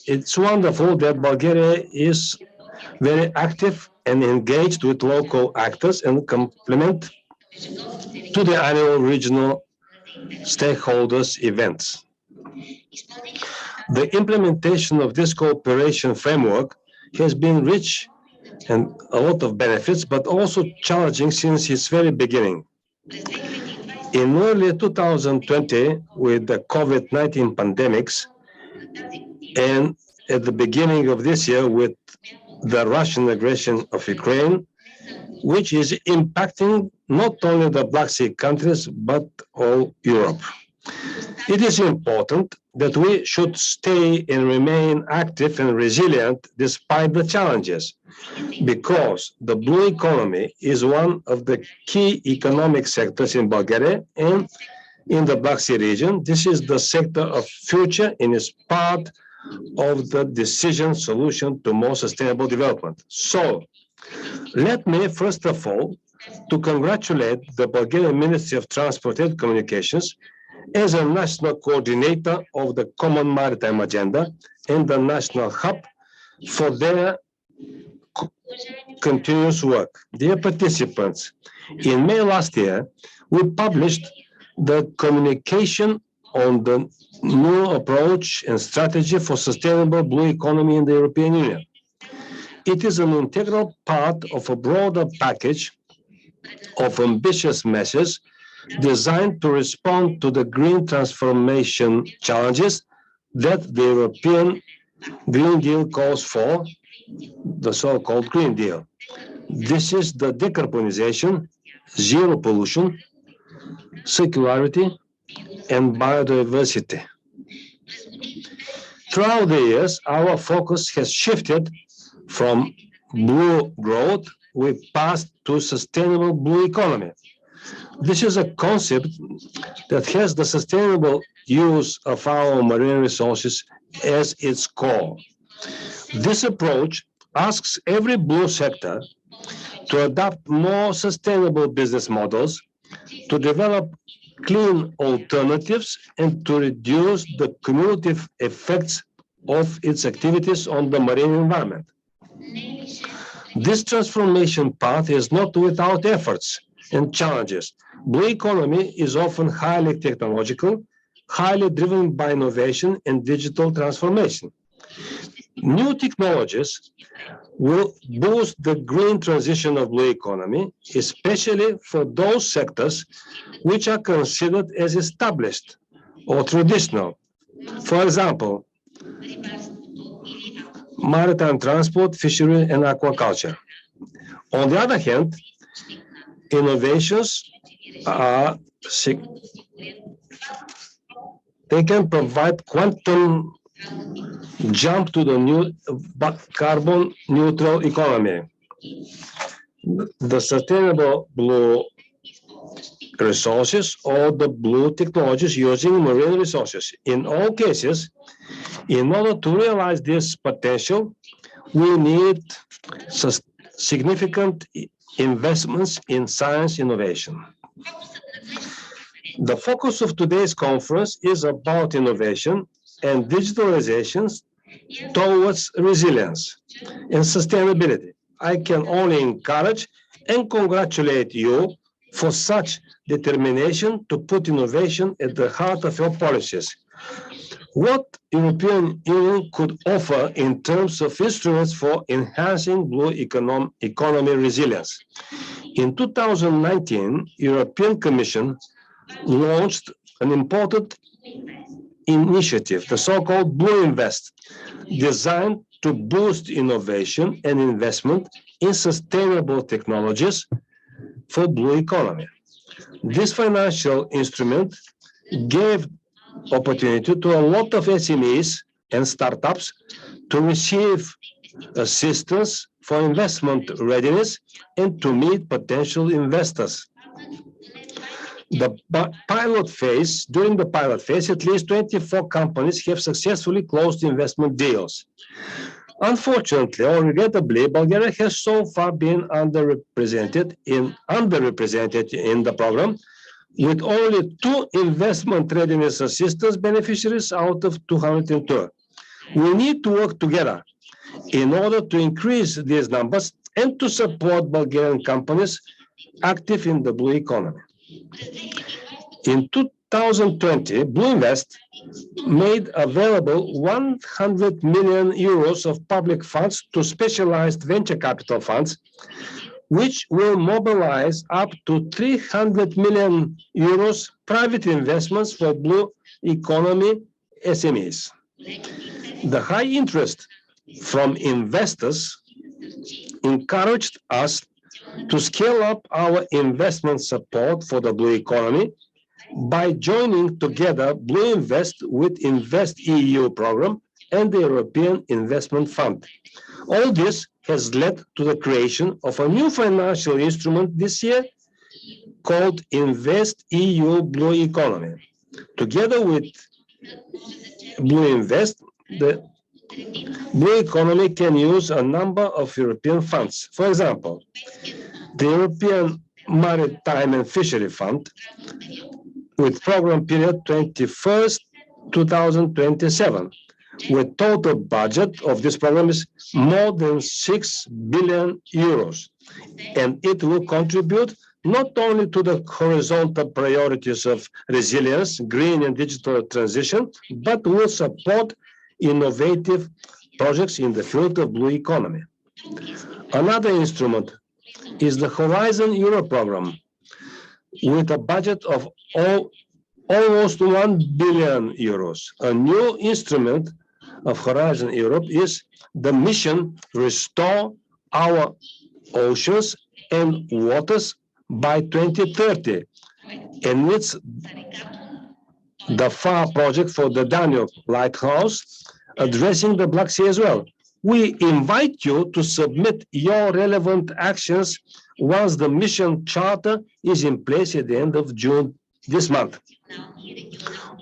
it's wonderful that Bulgaria is very active and engaged with local actors and complement to the annual regional stakeholders events. The implementation of this cooperation framework has been rich and a lot of benefits, but also challenging since its very beginning. In early 2020, with the COVID-19 pandemics, and at the beginning of this year with the Russian aggression of Ukraine, which is impacting not only the Black Sea countries, but all Europe. It is important that we should stay and remain active and resilient despite the challenges, because the blue economy is one of the key economic sectors in Bulgaria and in the Black Sea region. This is the sector of future and is part of the decision solution to more sustainable development. So, let me first of all to congratulate the Bulgarian Ministry of Transport and Communications as a national coordinator of the Common Maritime Agenda and the National Hub for their continuous work. Dear participants, in May last year, we published the communication on the new approach and strategy for sustainable blue economy in the European Union. It is an integral part of a broader package of ambitious measures designed to respond to the green transformation challenges that the European Green Deal calls for, the so-called Green Deal. This is the decarbonization, zero pollution, circularity, and biodiversity. Throughout the years, our focus has shifted from blue growth, we passed to sustainable blue economy. This is a concept that has the sustainable use of our marine resources as its core. This approach asks every blue sector to adopt more sustainable business models, to develop clean alternatives, and to reduce the cumulative effects of its activities on the marine environment. This transformation path is not without efforts and challenges. Blue economy is often highly technological, highly driven by innovation and digital transformation. New technologies will boost the green transition of blue economy, especially for those sectors which are considered as established or traditional. For example, maritime transport, fishery, and aquaculture. On the other hand, innovations are they can provide quantum jump to the new carbon neutral economy. The sustainable blue resources or the blue technologies using marine resources. In all cases, in order to realize this potential, we need significant investments in science innovation. The focus of today's conference is about innovation and digitalizations towards resilience and sustainability. I can only encourage and congratulate you for such determination to put innovation at the heart of your policies. What European Union could offer in terms of instruments for enhancing blue economy resilience? In 2019, European Commission launched an important initiative, the so-called Blue Invest, designed to boost innovation and investment in sustainable technologies for blue economy. This financial instrument gave opportunity to a lot of SMEs and startups to receive assistance for investment readiness and to meet potential investors. During the pilot phase, at least 24 companies have successfully closed investment deals. Unfortunately or regrettably, Bulgaria has so far been underrepresented in the program, with only 2 investment readiness assistance beneficiaries out of 202. We need to work together in order to increase these numbers and to support Bulgarian companies active in the blue economy. In 2020, Blue Invest made available 100 million euros of public funds to specialized venture capital funds, which will mobilize up to 300 million euros private investments for blue economy SMEs. The high interest from investors encouraged us to scale up our investment support for the blue economy by joining together Blue Invest with Invest EU program and the European Investment Fund. All this has led to the creation of a new financial instrument this year called Invest EU Blue Economy. Together with Blue Invest, the blue economy can use a number of European funds. For example, the European Maritime and Fishery Fund, with program period 21st 2027, with total budget of this program is more than 6 billion euros. And it will contribute not only to the horizontal priorities of resilience, green and digital transition, but will support innovative projects in the field of blue economy. Another instrument is the Horizon Europe program, with a budget of almost 1 billion euros. A new instrument of Horizon Europe is the mission Restore Our Oceans and Waters by 2030, and it's the FAR project for the Danube Lighthouse, addressing the Black Sea as well. We invite you to submit your relevant actions once the mission charter is in place at the end of June this month.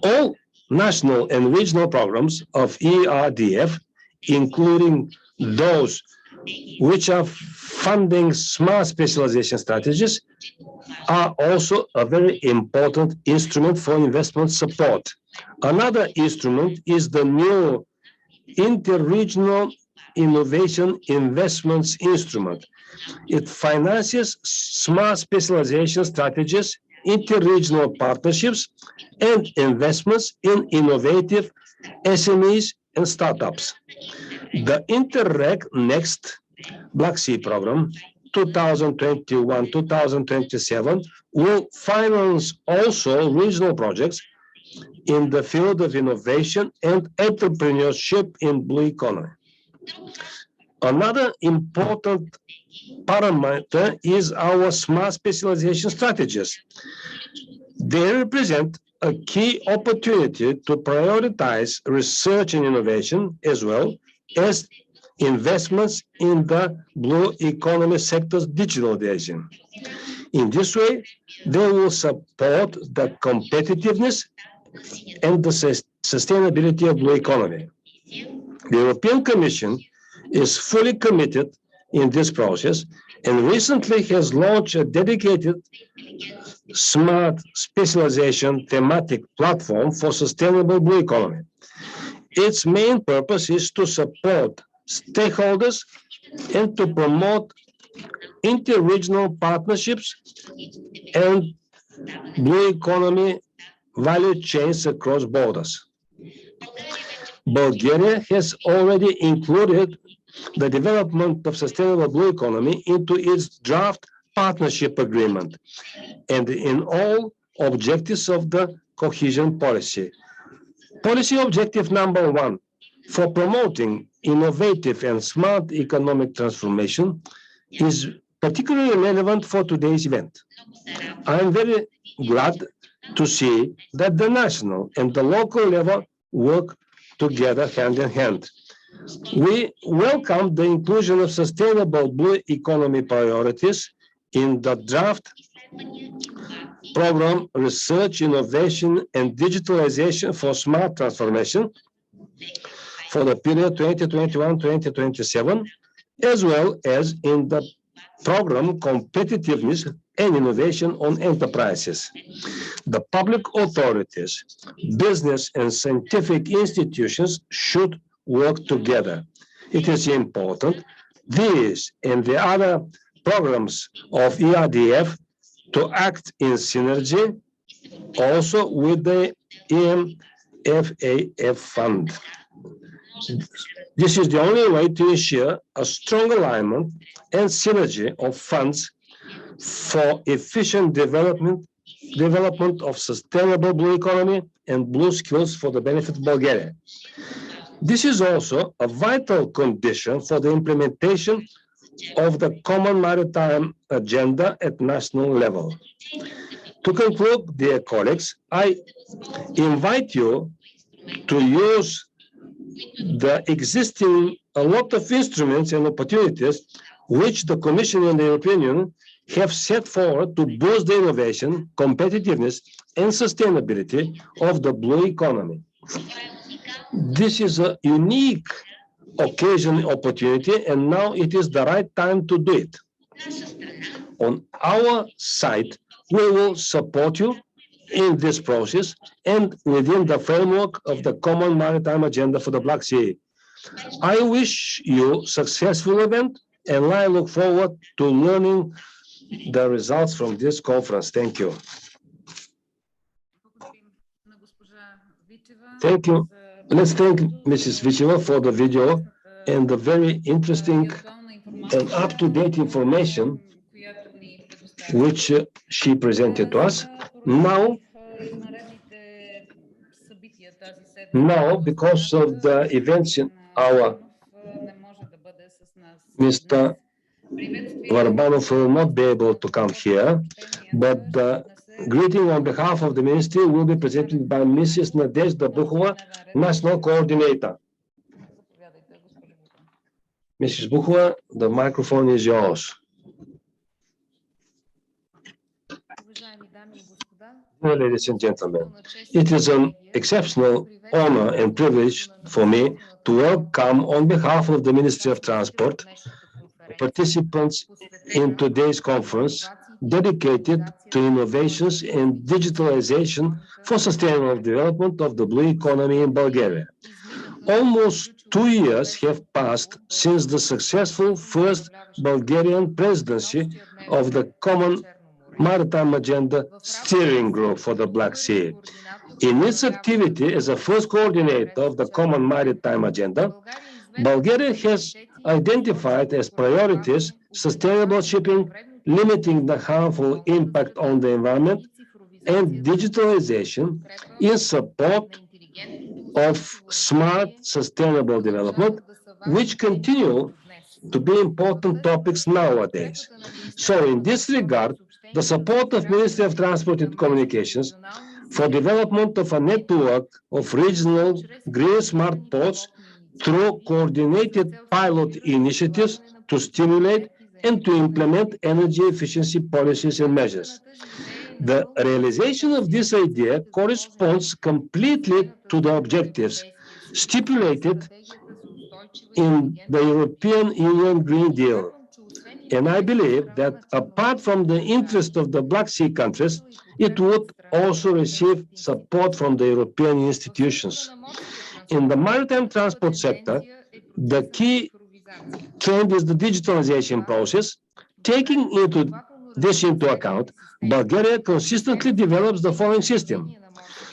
All national and regional programs of ERDF, including those which are funding smart specialization strategies, are also a very important instrument for investment support. Another instrument is the new Interregional Innovation Investments Instrument. It finances smart specialization strategies, interregional partnerships, and investments in innovative SMEs and startups. The Interreg Next Black Sea program 2021-2027 will finance also regional projects in the field of innovation and entrepreneurship in blue economy. Another important parameter is our smart specialization strategies. They represent a key opportunity to prioritize research and innovation, as well as investments in the blue economy sector's digitalization. In this way, they will support the competitiveness and the sustainability of blue economy. The European Commission is fully committed in this process and recently has launched a dedicated smart specialization thematic platform for sustainable blue economy. Its main purpose is to support stakeholders and to promote interregional partnerships and blue economy value chains across borders. Bulgaria has already included the development of sustainable blue economy into its draft partnership agreement and in all objectives of the cohesion policy. Policy objective number 1, for promoting innovative and smart economic transformation, is particularly relevant for today's event. I am very glad to see that the national and the local level work together hand in hand. We welcome the inclusion of sustainable blue economy priorities in the draft program Research, Innovation and Digitalization for Smart Transformation for the period 2021-2027, as well as in the program Competitiveness and Innovation on Enterprises. The public authorities, business and scientific institutions should work together. It is important, these and the other programs of ERDF, to act in synergy also with the EMFAF fund. This is the only way to ensure a strong alignment and synergy of funds for efficient development of sustainable blue economy and blue skills for the benefit of Bulgaria. This is also a vital condition for the implementation of the Common Maritime Agenda at national level. To conclude, dear colleagues, I invite you to use the existing a lot of instruments and opportunities which the Commission and the European Union have set forward to boost the innovation, competitiveness, and sustainability of the blue economy. This is a unique occasion, opportunity, and now it is the right time to do it. On our side, we will support you in this process and within the framework of the Common Maritime Agenda for the Black Sea. I wish you a successful event, and I look forward to learning the results from this conference. Thank you. Thank you. Let's thank Mrs. Vicheva for the video and the very interesting and up-to-date information which she presented to us. Now, because of the events in our Mr. Varbanov will not be able to come here, but the greeting on behalf of the Ministry will be presented by Mrs. Nadezhda Bukhova, National Coordinator. Mrs. Bukhova, the microphone is yours. Ladies and gentlemen, it is an exceptional honor and privilege for me to welcome on behalf of the Ministry of Transport participants in today's conference dedicated to innovations and digitalization for sustainable development of the blue economy in Bulgaria. Almost 2 years have passed since the successful first Bulgarian presidency of the Common Maritime Agenda Steering Group for the Black Sea. In its activity as a first coordinator of the Common Maritime Agenda, Bulgaria has identified as priorities sustainable shipping, limiting the harmful impact on the environment, and digitalization in support of smart, sustainable development, which continue to be important topics nowadays. So in this regard, the support of Ministry of Transport and Communications for development of a network of regional green smart ports through coordinated pilot initiatives to stimulate and to implement energy efficiency policies and measures. The realization of this idea corresponds completely to the objectives stipulated in the European Union Green Deal. And I believe that apart from the interest of the Black Sea countries, it would also receive support from the European institutions. In the maritime transport sector, the key trend is the digitalization process. Taking this into account, Bulgaria consistently develops the following system.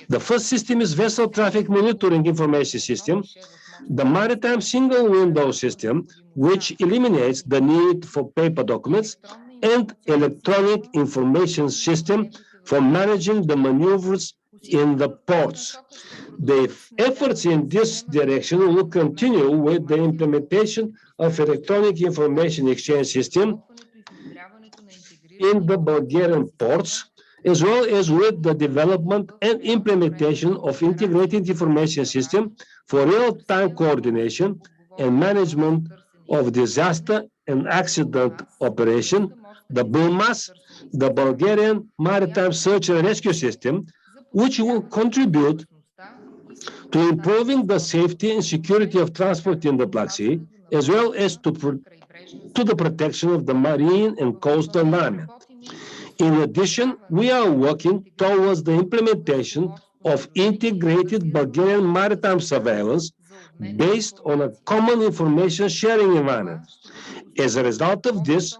The first system is Vessel Traffic Monitoring Information System, the Maritime Single Window System, which eliminates the need for paper documents, and Electronic Information System for managing the maneuvers in the ports. The efforts in this direction will continue with the implementation of Electronic Information Exchange System in the Bulgarian ports, as well as with the development and implementation of integrated information system for real-time coordination and management of disaster and accident operation, the BUMAS, the Bulgarian Maritime Search and Rescue System, which will contribute to improving the safety and security of transport in the Black Sea, as well as to the protection of the marine and coastal environment. In addition, we are working towards the implementation of integrated Bulgarian maritime surveillance based on a common information sharing environment. As a result of this,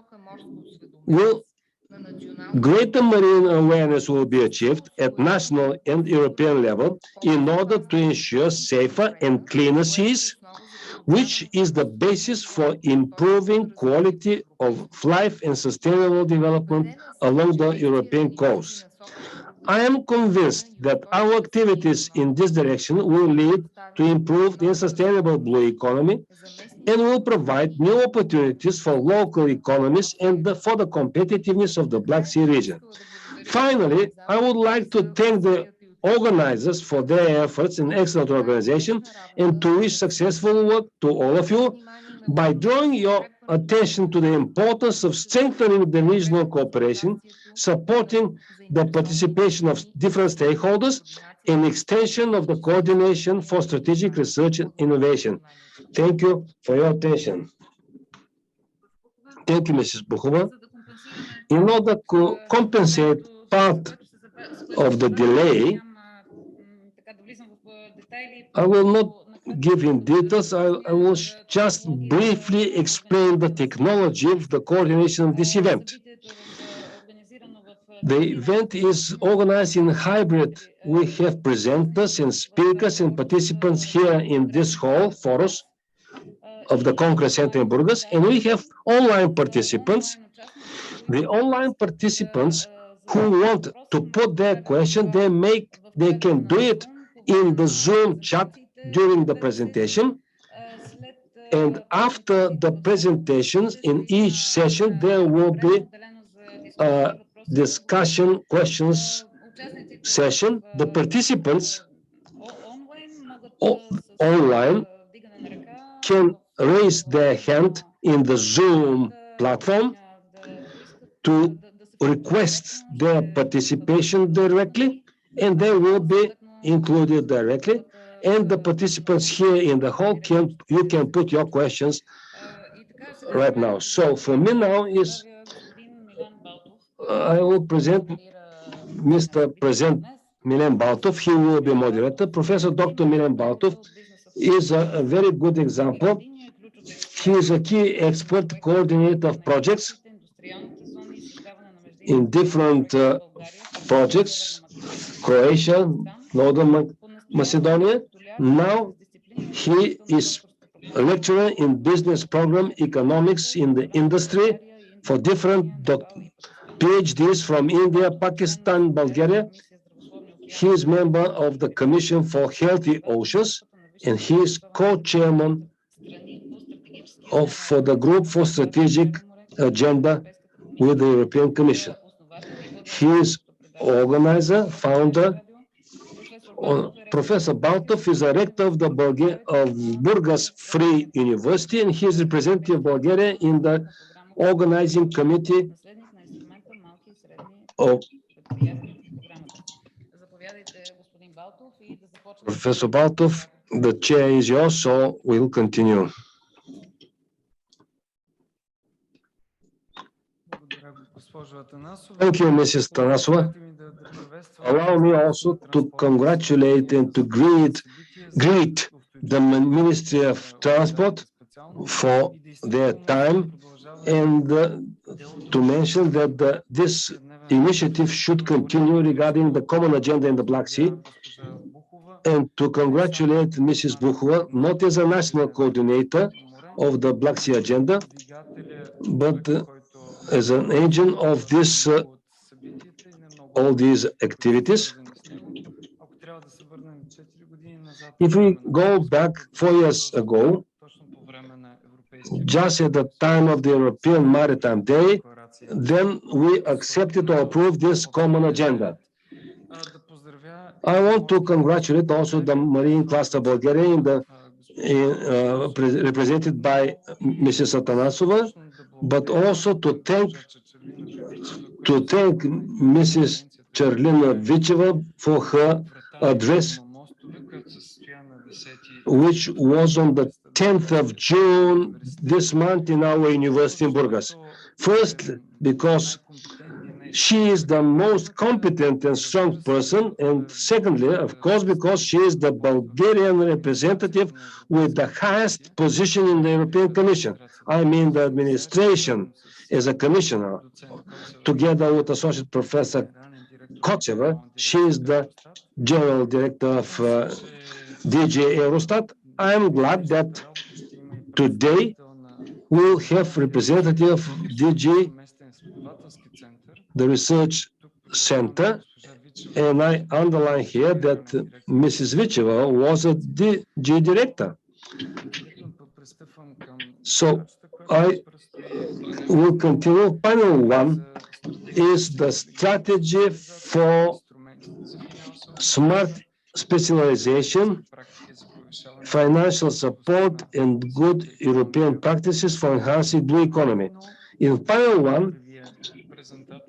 greater marine awareness will be achieved at national and European level in order to ensure safer and cleaner seas, which is the basis for improving quality of life and sustainable development along the European coast. I am convinced that our activities in this direction will lead to improved and sustainable blue economy and will provide new opportunities for local economies and for the competitiveness of the Black Sea region. Finally, I would like to thank the organizers for their efforts and excellent organization and to wish successful work to all of you by drawing your attention to the importance of strengthening the regional cooperation, supporting the participation of different stakeholders, and extension of the coordination for strategic research and innovation. Thank you for your attention. Thank you, Mrs. Bukhova. In order to compensate part of the delay, I will not give in details. I will just briefly explain the technology of the coordination of this event. The event is organized in hybrid. We have presenters and speakers and participants here in this hall for us of the Congress Center in Burgas, and we have online participants. The online participants who want to put their question, they can do it in the Zoom chat during the presentation. And after the presentations in each session, there will be a discussion questions session. The participants online can raise their hand in the Zoom platform to request their participation directly, and they will be included directly. And the participants here in the hall you can put your questions right now. So for me now is I will present Mr. Milen Baltov. He will be moderator. Professor Dr. Milen Baltov is a very good example. He is a key expert coordinator of projects in different projects, Croatia, Northern Macedonia. Now he is a lecturer in business program economics in the industry for different PhDs from India, Pakistan, Bulgaria. He is member of the Commission for Healthy Oceans, and he is co-chairman for the Group for Strategic Agenda with the European Commission. He is organizer, founder. Professor Baltov is a rector of the Burgas Free University, and he is representative of Bulgaria in the organizing committee of Professor Baltov. The chair is yours, so we'll continue. Thank you, Mrs. Tanasova. Allow me also to congratulate and to greet the Ministry of Transport for their time and to mention that this initiative should continue regarding the common agenda in the Black Sea, and to congratulate Mrs. Bukhova, not as a national coordinator of the Black Sea agenda, but as an agent of this all these activities. If we go back 4 years ago, just at the time of the European Maritime Day, then we accepted or approved this common agenda. I want to congratulate also the Marine Cluster Bulgaria represented by Mrs. Atanasova, but also to thank Mrs. Charlina Vicheva for her address, which was on the 10th of June this month in our university in Burgas. First, because she is the most competent and strong person. And secondly, of course, because she is the Bulgarian representative with the highest position in the European Commission. I mean, the administration as a commissioner, together with Associate Professor Kocheva. She is the General Director of DG Eurostat. I am glad that today we'll have representative of DG, the Research Center, and I underline here that Mrs. Vicheva was a DG Director. So I will continue. Panel 1 is the strategy for smart specialization, financial support, and good European practices for enhancing blue economy. In panel 1,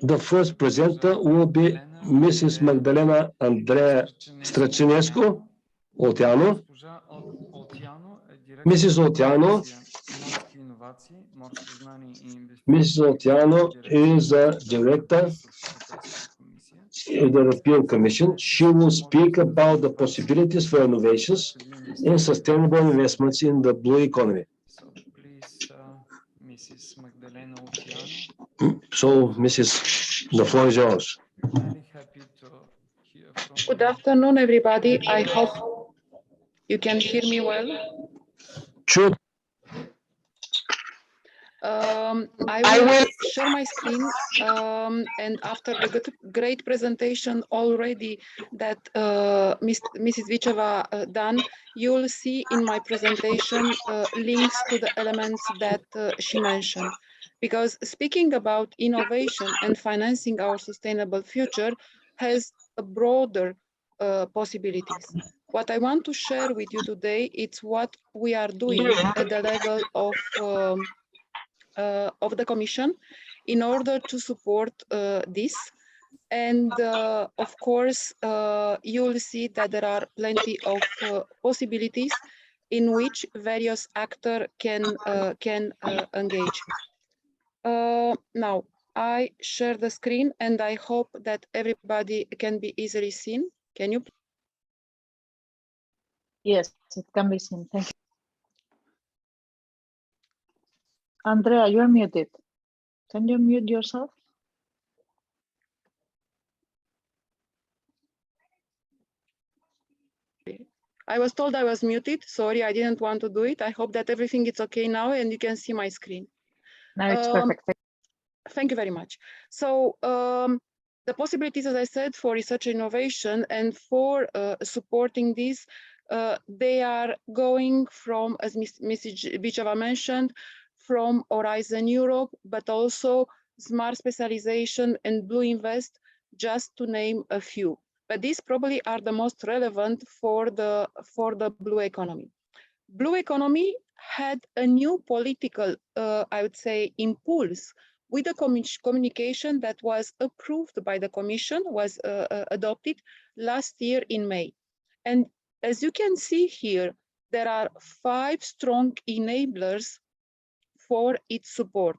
the first presenter will be Mrs. Magdalena Andrea Stracinescu, Olteanu. Mrs. Olteanu is a director of the European Commission. She will speak about the possibilities for innovations and sustainable investments in the blue economy. So please, Mrs. Magdalena Olteanu. So, Mrs., the floor is yours. Very happy to hear from Good afternoon, everybody. I hope you can hear me well. Sure. I will share my screen, and after the great presentation already that Mrs. Vicheva done, you will see in my presentation links to the elements that she mentioned. Because speaking about innovation and financing our sustainable future has a broader possibilities. What I want to share with you today is what we are doing at the level of the Commission in order to support this. And of course, you will see that there are plenty of possibilities in which various actors can engage. Now, I share the screen and I hope that everybody can be easily seen. Can you? Yes, it can be seen. Thank you. Andrea, you're muted. Can you mute yourself? I was told I was muted. Sorry, I didn't want to do it. I hope that everything is okay now and you can see my screen. Now it's perfect. Thank you very much. So the possibilities, as I said, for research and innovation and for supporting this, they are going from, as Mrs. Vicheva mentioned, from Horizon Europe, but also Smart Specialization and Blue Invest, just to name a few. But these probably are the most relevant for the blue economy. Blue economy had a new political, I would say, impulse with the communication that was approved by the Commission, was adopted last year in May. And as you can see here, there are 5 strong enablers for its support.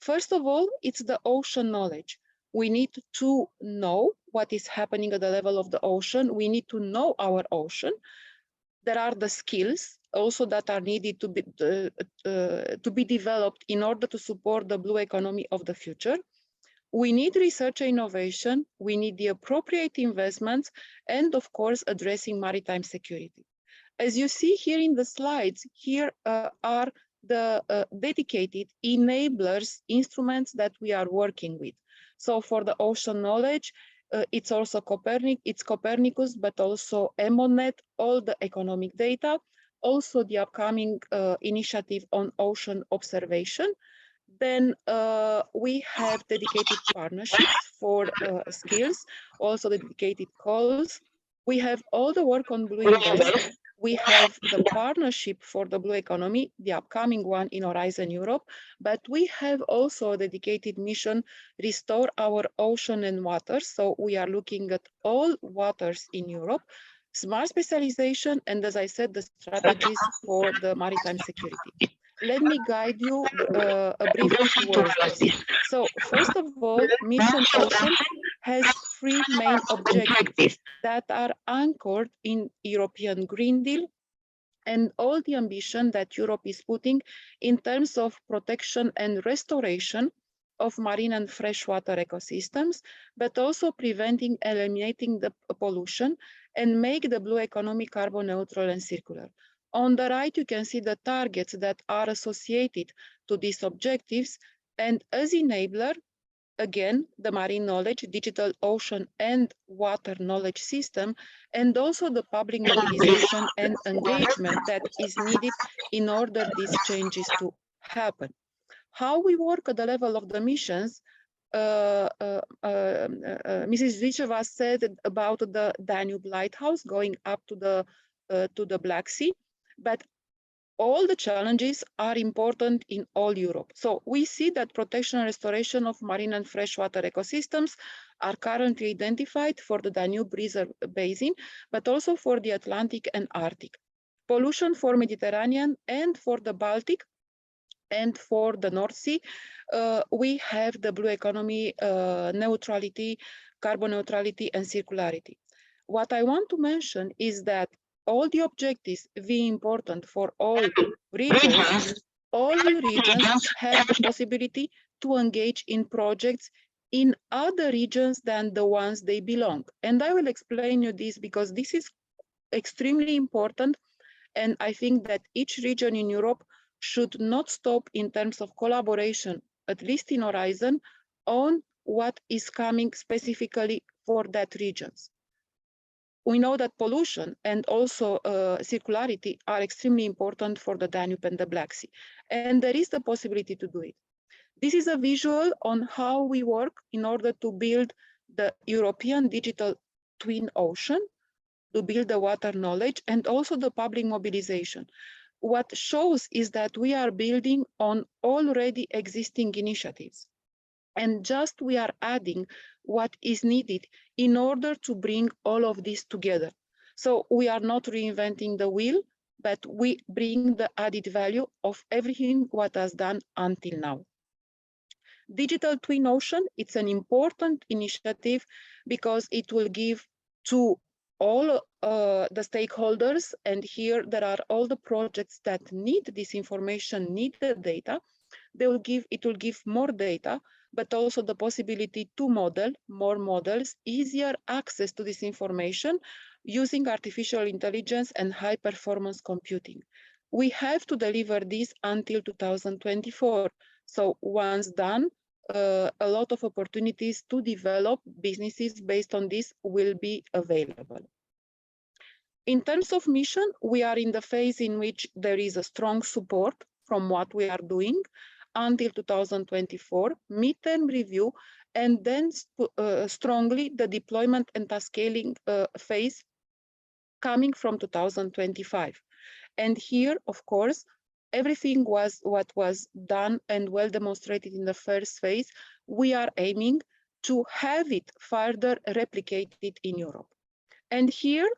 First of all, it's the ocean knowledge. We need to know what is happening at the level of the ocean. We need to know our ocean. There are the skills also that are needed to be developed in order to support the blue economy of the future. We need research and innovation. We need the appropriate investments and, of course, addressing maritime security. As you see here in the slides, here are the dedicated enablers, instruments that we are working with. So for the ocean knowledge, it's also Copernicus, but also EMONET, all the economic data, also the upcoming initiative on ocean observation. Then we have dedicated partnerships for skills, also dedicated calls. We have all the work on Blue Invest. We have the partnership for the blue economy, the upcoming one in Horizon Europe, but we have also a dedicated mission, Restore Our Ocean and Waters. So we are looking at all waters in Europe, smart specialization, and as I said, the strategies for the maritime security. let me guide you briefly towards this. So first of all, Mission Ocean has three main objectives that are anchored in European Green Deal and all the ambition that Europe is putting in terms of protection and restoration of marine and freshwater ecosystems, but also preventing, eliminating the pollution and make the blue economy carbon neutral and circular. On the right, you can see the targets that are associated to these objectives, and as enabler, again, the marine knowledge, digital ocean and water knowledge system, and also the public mobilization and engagement that is needed in order these changes to happen. How we work at the level of the missions, Mrs. Zvicheva said about the Danube Lighthouse going up to the Black Sea, but all the challenges are important in all Europe. So we see that protection and restoration of marine and freshwater ecosystems are currently identified for the Danube Reserve Basin, but also for the Atlantic and Arctic. Pollution for Mediterranean and for the Baltic and for the North Sea, we have the blue economy neutrality, carbon neutrality and circularity. What I want to mention is that all the objectives be important for all regions have the possibility to engage in projects in other regions than the ones they belong. And I will explain you this because this is extremely important. And I think that each region in Europe should not stop in terms of collaboration, at least in Horizon, on what is coming specifically for that regions. We know that pollution and also circularity are extremely important for the Danube and the Black Sea. And there is the possibility to do it. This is a visual on how we work in order to build the European digital twin ocean, to build the water knowledge and also the public mobilization. What shows is that we are building on already existing initiatives. And just we are adding what is needed in order to bring all of this together. So we are not reinventing the wheel, but we bring the added value of everything what has done until now. Digital Twin Ocean, it's an important initiative because it will give to all the stakeholders, and here there are all the projects that need this information, need the data. It will give more data, but also the possibility to model more models, easier access to this information using artificial intelligence and high performance computing. We have to deliver this until 2024. So once done, a lot of opportunities to develop businesses based on this will be available. In terms of mission, we are in the phase in which there is a strong support from what we are doing until 2024, midterm review, and then strongly the deployment and task scaling phase coming from 2025. And here, of course, everything was what was done and well demonstrated in the first phase. We are aiming to have it further replicated in Europe. And here,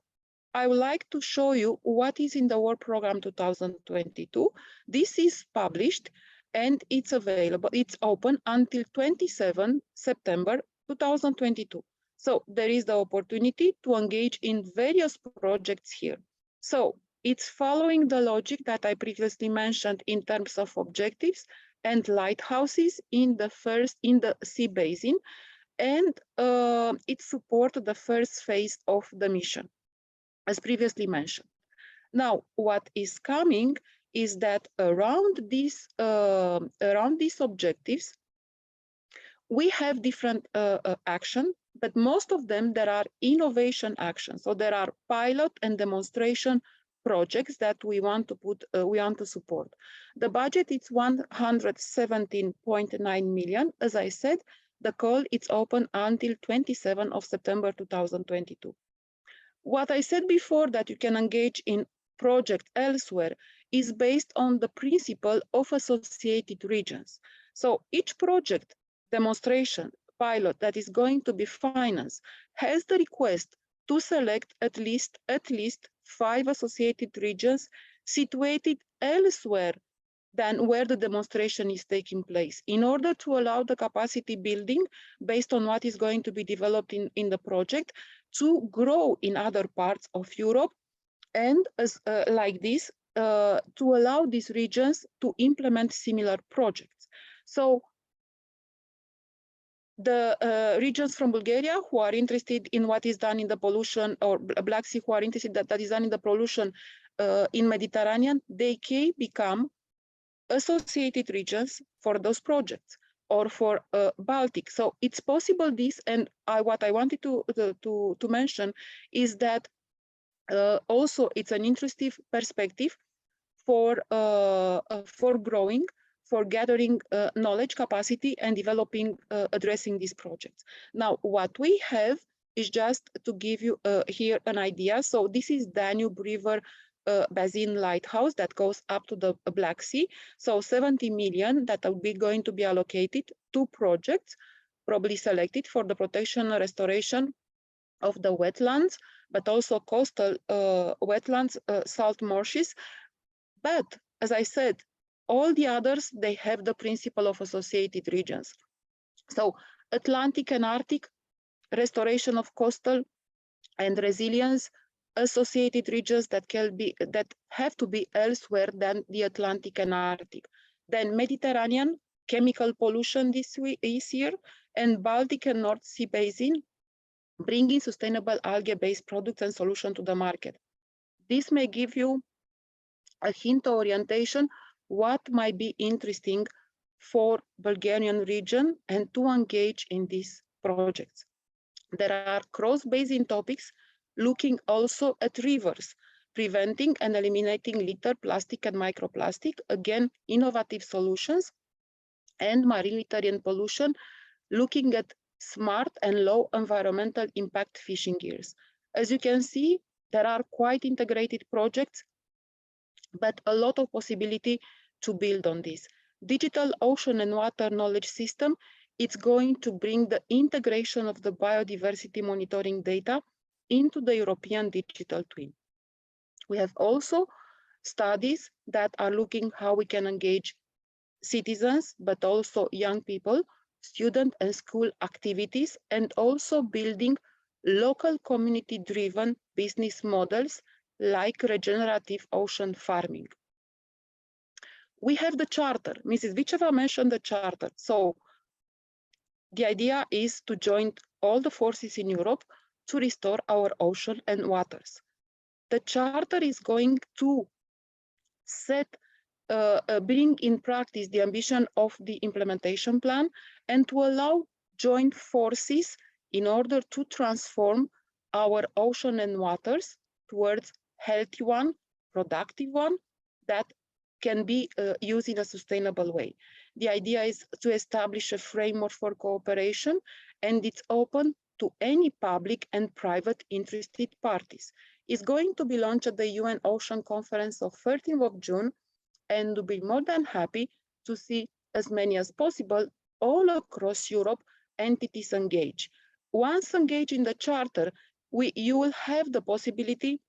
I would like to show you what is in the work program 2022. This is published and it's available, it's open until 27 September 2022. So there is the opportunity to engage in various projects here. So it's following the logic that I previously mentioned in terms of objectives and lighthouses in the sea basin, and it supports the first phase of the mission, as previously mentioned. Now, what is coming is that around these objectives, we have different action, but most of them, there are innovation actions. So there are pilot and demonstration projects that we want to support. The budget is 117.9 million. As I said, the call is open until 27 of September 2022. What I said before, that you can engage in project elsewhere, is based on the principle of associated regions. So each project, demonstration, pilot that is going to be financed has the request to select at least 5 associated regions situated elsewhere than where the demonstration is taking place, in order to allow the capacity building based on what is going to be developed in the project to grow in other parts of Europe, and as like this, to allow these regions to implement similar projects. So the regions from Bulgaria who are interested in what is done in the pollution, or Black Sea who are interested that is done in the pollution in Mediterranean, they can become associated regions for those projects, or for Baltic. So it's possible this, and what I wanted to mention is that also it's an interesting perspective for growing, for gathering knowledge capacity and developing, addressing these projects. Now, what we have is just to give you here an idea. So this is Danube River Basin Lighthouse that goes up to the Black Sea. So 70 million that will be going to be allocated to projects, probably selected for the protection and restoration of the wetlands, but also coastal wetlands, salt marshes. But as I said, all the others, they have the principle of associated regions. So Atlantic and Arctic, restoration of coastal and resilience, associated regions that have to be elsewhere than the Atlantic and Arctic. Then Mediterranean, chemical pollution this year, and Baltic and North Sea Basin, bringing sustainable algae-based products and solutions to the market. This may give you a hint or orientation what might be interesting for Bulgarian region and to engage in these projects. There are cross-basin topics looking also at rivers, preventing and eliminating litter, plastic and microplastic, again, innovative solutions, and marine litter and pollution, looking at smart and low environmental impact fishing gears. As you can see, there are quite integrated projects, but a lot of possibility to build on this. Digital ocean and water knowledge system, it's going to bring the integration of the biodiversity monitoring data into the European digital twin. We have also studies that are looking how we can engage citizens, but also young people, student and school activities, and also building local community-driven business models like regenerative ocean farming. We have the charter. Mrs. Vicheva mentioned the charter. So the idea is to join all the forces in Europe to restore our ocean and waters. The charter is going to bring in practice the ambition of the implementation plan and to allow joint forces in order to transform our ocean and waters towards healthy one, productive one, that can be used in a sustainable way. The idea is to establish a framework for cooperation, and it's open to any public and private interested parties. It's going to be launched at the UN Ocean Conference of 13th of June, and we'll be more than happy to see as many as possible all across Europe entities engage. Once engaged in the charter, you will have the possibility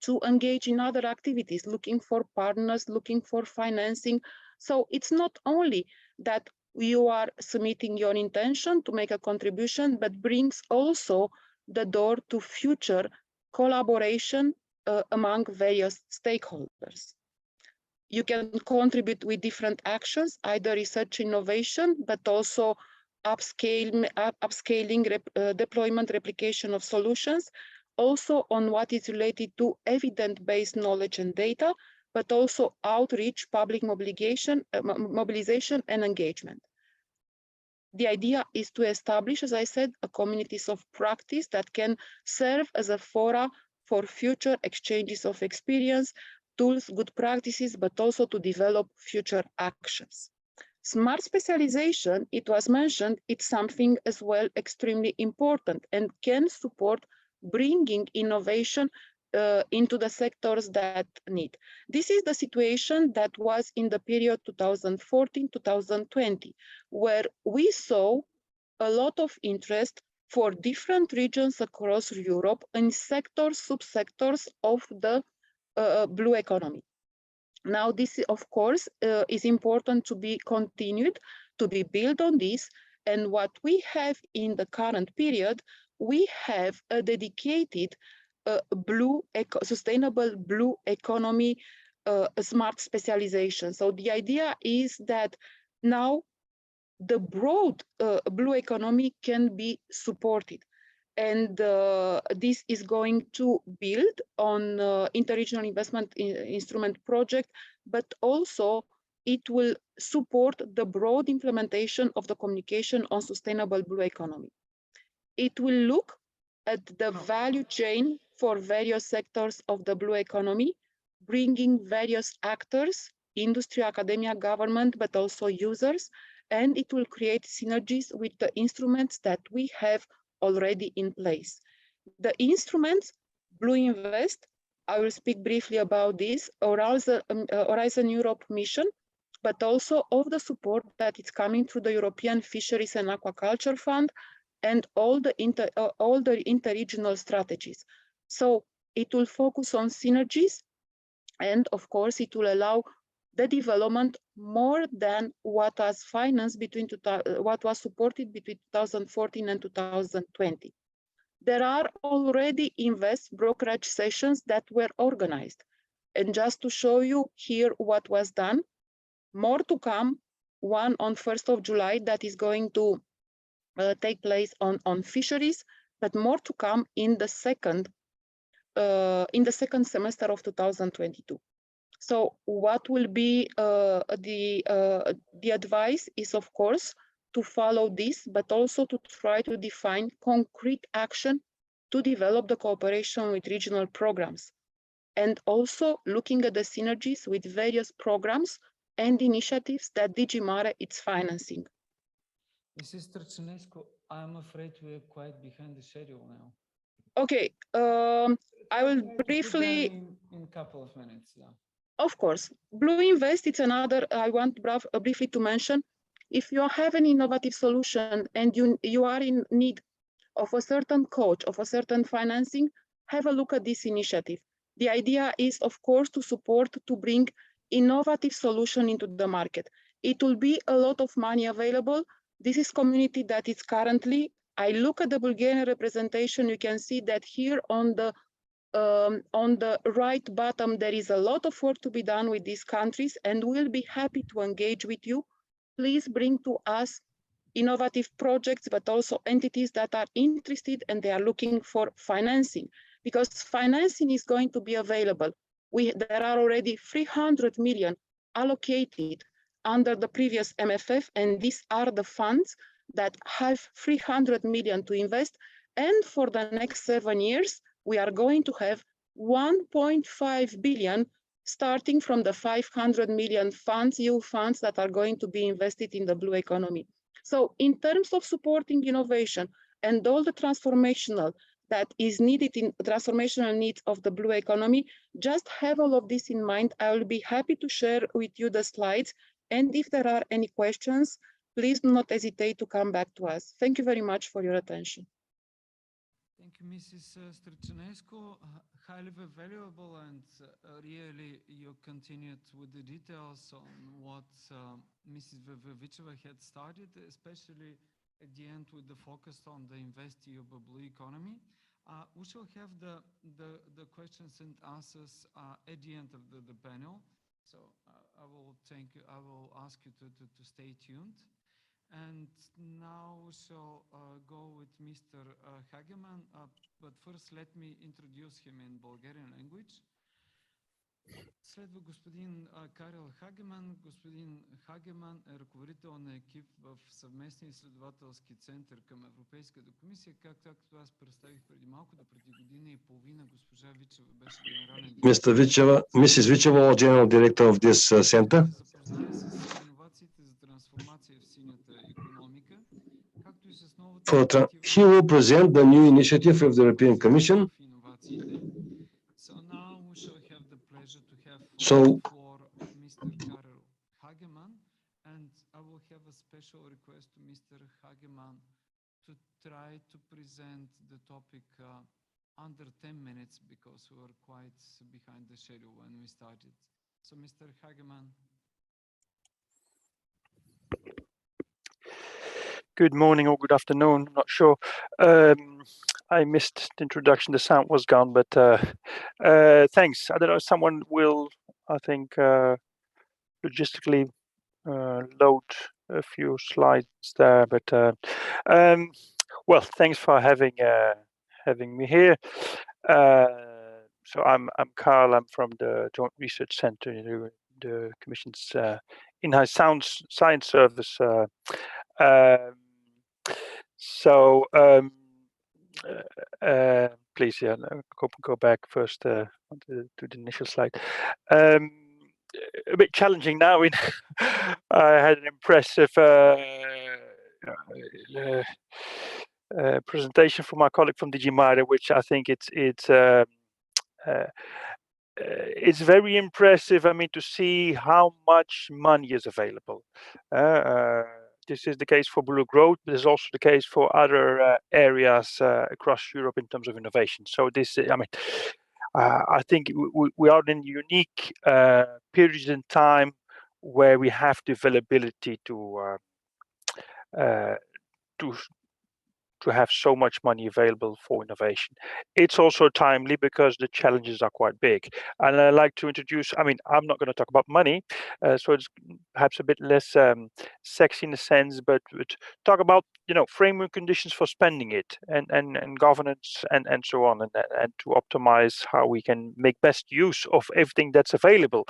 to engage in other activities, looking for partners, looking for financing. So it's not only that you are submitting your intention to make a contribution, but brings also the door to future collaboration among various stakeholders. You can contribute with different actions, either research innovation, but also upscaling, deployment, replication of solutions, also on what is related to evidence-based knowledge and data, but also outreach, public mobilization and engagement. The idea is to establish, as I said, a communities of practice that can serve as a fora for future exchanges of experience, tools, good practices, but also to develop future actions. Smart specialization, it was mentioned, it's something as well extremely important and can support bringing innovation into the sectors that need. This is the situation that was in the period 2014-2020, where we saw a lot of interest for different regions across Europe in sectors, subsectors of the blue economy. Now, this, of course, is important to be continued, to be built on this. And what we have in the current period, we have a dedicated sustainable blue economy smart specialization. So the idea is that now the broad blue economy can be supported. And this is going to build on interregional investment instrument project, but also it will support the broad implementation of the communication on sustainable blue economy. It will look at the value chain for various sectors of the blue economy, bringing various actors, industry, academia, government, but also users, and it will create synergies with the instruments that we have already in place. The instruments, Blue Invest, I will speak briefly about this, Horizon Europe mission, but also of the support that is coming through the European Fisheries and Aquaculture Fund and all the interregional strategies. So it will focus on synergies, and of course it will allow the development more than what was financed what was supported between 2014 and 2020. There are already brokerage sessions that were organized. And just to show you here what was done, more to come, one on 1st of July that is going to take place on fisheries, but more to come in the second semester of 2022. So what will be the advice is, of course, to follow this, but also to try to define concrete action to develop the cooperation with regional programs, and also looking at the synergies with various programs and initiatives that DG Mare is financing. Mrs. Trăcinescu, I'm afraid we're quite behind the schedule now. Okay, I will briefly... In a couple of minutes, yeah. Of course, Blue Invest, it's another, I want briefly to mention, if you have an innovative solution and you are in need of a certain coach, of a certain financing, have a look at this initiative. The idea is, of course, to support, to bring innovative solution into the market. It will be a lot of money available. This is community that is currently, I look at the Bulgarian representation, you can see that here on the right bottom, there is a lot of work to be done with these countries, and we'll be happy to engage with you. Please bring to us innovative projects, but also entities that are interested and they are looking for financing, because financing is going to be available. There are already 300 million allocated under the previous MFF, and these are the funds that have 300 million to invest. And for the next 7 years, we are going to have 1.5 billion starting from the 500 million funds, EU funds that are going to be invested in the blue economy. So in terms of supporting innovation and all the transformational that is needed in transformational needs of the blue economy, just have all of this in mind. I will be happy to share with you the slides. And if there are any questions, please do not hesitate to come back to us. Thank you very much for your attention. Thank you, Mrs. Străcinescu. Highly valuable, and really you continued with the details on what Mrs. Vivicheva had started, especially at the end with the focus on the InvestEU blue economy. We shall have the questions and answers at the end of the panel. So I will ask you to stay tuned. And now we shall go with Mr. Hageman, but first let me introduce him in Bulgarian language. Следва господин Карел Хагеман. Господин Хагеман е ръководител на екип в съвместния изследователски център към Европейската комисия. Както аз представих преди малко, преди година и половина госпожа Вичева беше генерален директор. Mrs. Vicheva, General Director of this center. Запознае с иновациите за трансформация в синята икономика, както и с новата He will present the new initiative of the European Commission. So now we shall have the pleasure to have for Mr. Karel Hageman, and I will have a special request to Mr. Hageman to try to present the topic under 10 minutes because we were quite behind the schedule when we started. So, Mr. Hageman. Good morning or good afternoon, I'm not sure. I missed the introduction, the sound was gone, but thanks. I don't know, someone will, I think, logistically load a few slides there, but well, thanks for having me here. So I'm Carl, I'm from the Joint Research Center, the Commission's in-house science service. So please, yeah, go back first to the initial slide. A bit challenging now. I had an impressive presentation from my colleague from DG Mare, which I think it's very impressive. I mean, to see how much money is available. This is the case for Blue Growth, but it's also the case for other areas across Europe in terms of innovation. So this, I mean, I think we are in unique periods in time where we have the availability to have so much money available for innovation. It's also timely because the challenges are quite big. And I like to introduce, I mean, I'm not going to talk about money, so it's perhaps a bit less sexy in a sense, but talk about, framework conditions for spending it and governance and so on, and to optimize how we can make best use of everything that's available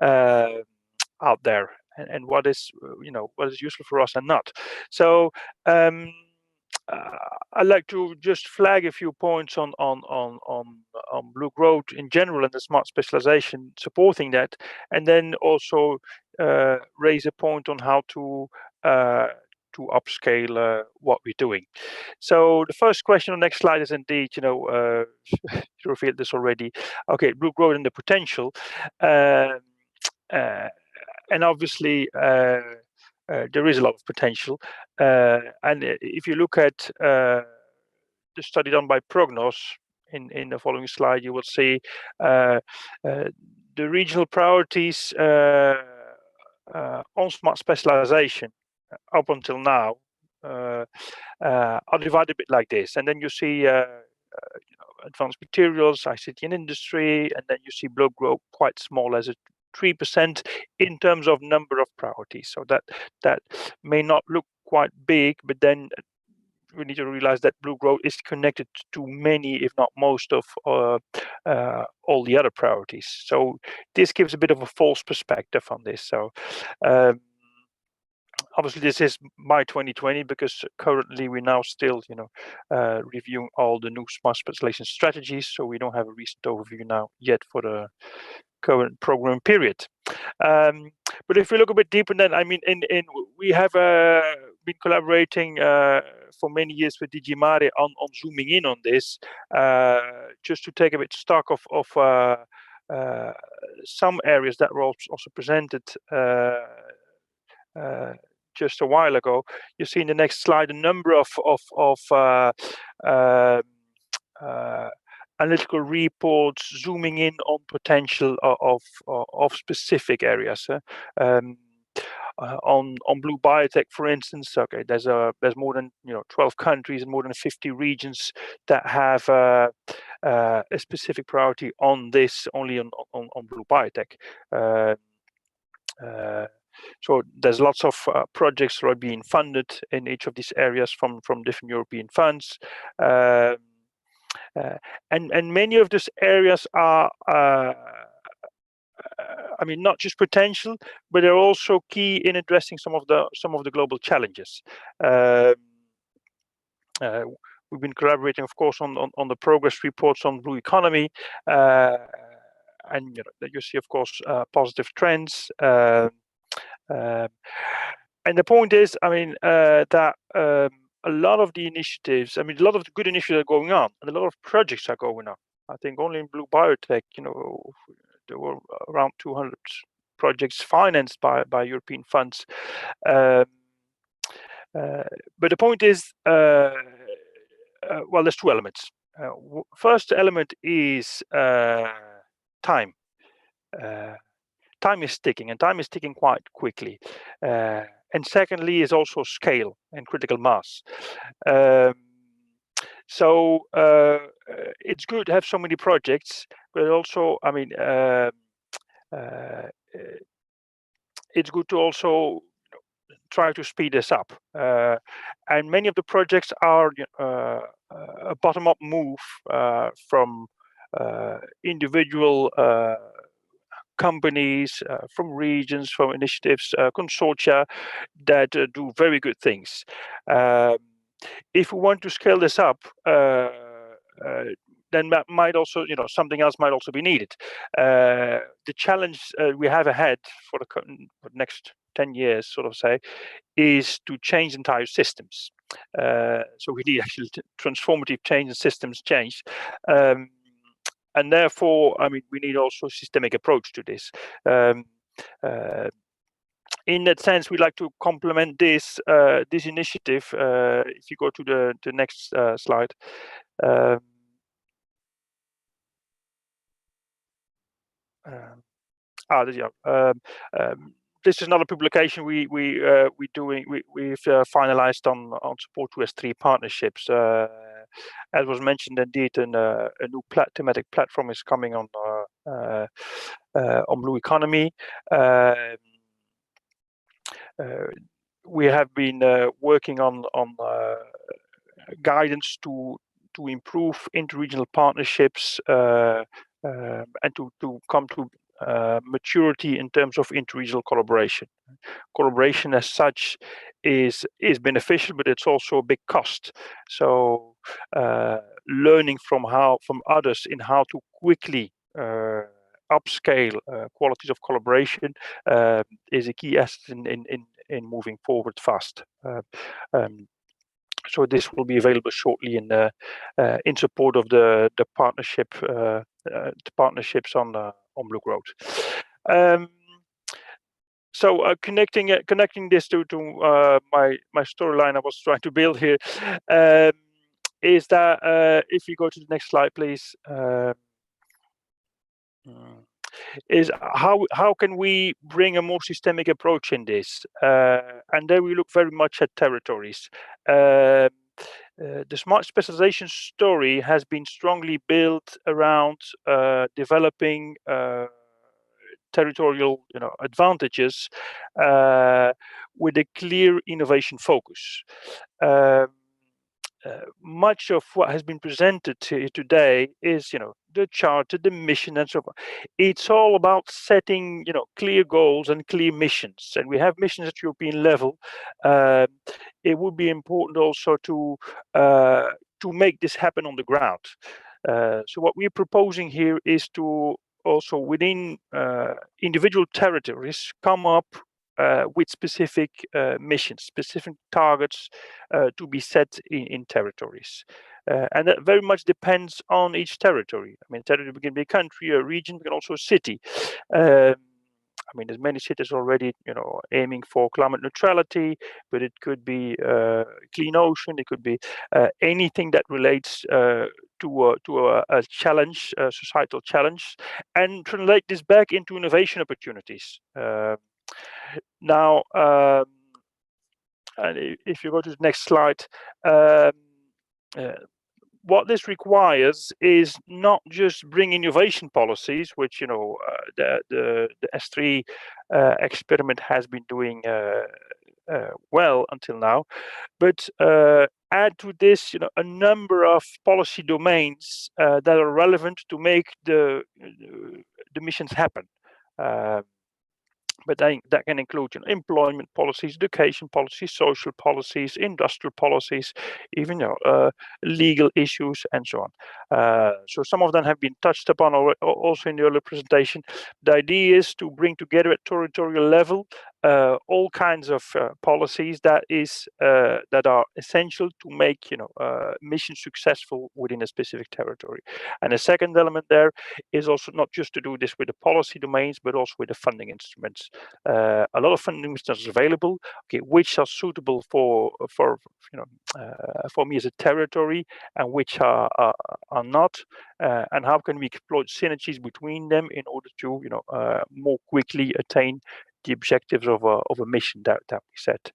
out there, and what is, what is useful for us and not. So I'd like to just flag a few points on Blue Growth in general and the smart specialization supporting that, and then also raise a point on how to upscale what we're doing. So the first question on the next slide is indeed, you revealed this already. Okay, Blue Growth and the potential, and obviously. There is a lot of potential, and if you look at the study done by Prognos in the following slide, you will see the regional priorities on smart specialization up until now are divided a bit like this, and then you see advanced materials, ICT and industry, and then you see Blue Growth quite small as a 3% in terms of number of priorities. So that may not look quite big, but then we need to realize that Blue Growth is connected to many, if not most, of all the other priorities. So this gives a bit of a false perspective on this. So obviously this is my 2020 because currently we're now still, reviewing all the new smart specialization strategies. So we don't have a recent overview now yet for the current program period. But if we look a bit deeper, then I mean, we have been collaborating for many years with DG Mare on zooming in on this, just to take a bit stock of some areas that were also presented just a while ago. You see in the next slide a number of analytical reports zooming in on potential of specific areas. On blue biotech, for instance, okay, there's more than 12 countries and more than 50 regions that have a specific priority on this, only on blue biotech. So there's lots of projects that are being funded in each of these areas from different European funds. And many of these areas are, I mean, not just potential, but they're also key in addressing some of the global challenges. We've been collaborating, of course, on the progress reports on blue economy, and you see, of course, positive trends. And the point is, I mean, that a lot of the initiatives, I mean, a lot of the good initiatives are going on, and a lot of projects are going on. I think only in blue biotech, there were around 200 projects financed by European funds. But the point is, well, there's two elements. First element is time. time is ticking, and time is ticking quite quickly. And secondly is also scale and critical mass. So it's good to have so many projects, but also, I mean, it's good to also try to speed this up. And many of the projects are a bottom-up move from individual companies, from regions, from initiatives, consortia that do very good things. If we want to scale this up, then that might also, something else might also be needed. The challenge we have ahead for the next 10 years, sort of say, is to change entire systems. So we need actually transformative change and systems change. And therefore, I mean, we need also a systemic approach to this. In that sense, we like to complement this this initiative. If you go to the next slide. This is another publication we've finalized on support to S3 partnerships. As was mentioned, indeed, a new thematic platform is coming on blue economy. We have been working on guidance to improve interregional partnerships and to come to maturity in terms of interregional collaboration. Collaboration as such is beneficial, but it's also a big cost. So learning from others in how to quickly upscale qualities of collaboration is a key asset in moving forward fast. So this will be available shortly in support of the partnerships on Blue Growth. So connecting this to my storyline I was trying to build here is that if you go to the next slide, please. Is how can we bring a more systemic approach in this? And there we look very much at territories. The smart specialization story has been strongly built around developing territorial advantages with a clear innovation focus. Much of what has been presented today is, the charter, the mission, and so on. It's all about setting, clear goals and clear missions. And we have missions at European level. It would be important also to make this happen on the ground. So what we're proposing here is to also within individual territories come up with specific missions, specific targets to be set in territories. And that very much depends on each territory. I mean, territory can be a country, a region, but also a city. I mean, there's many cities already, aiming for climate neutrality, but it could be clean ocean. It could be anything that relates to a challenge, a societal challenge, and translate this back into innovation opportunities. Now, and if you go to the next slide, what this requires is not just bring innovation policies, which the S3 experiment has been doing well until now, but add to this a number of policy domains that are relevant to make the missions happen. But that can include employment policies, education policies, social policies, industrial policies, even legal issues, and so on. So some of them have been touched upon also in the earlier presentation. The idea is to bring together at territorial level all kinds of policies that are essential to make mission successful within a specific territory. And the second element there is also not just to do this with the policy domains, but also with the funding instruments. A lot of funding instruments available, okay, which are suitable for me as a territory, and which are not, and how can we exploit synergies between them in order to more quickly attain the objectives of a mission that we set.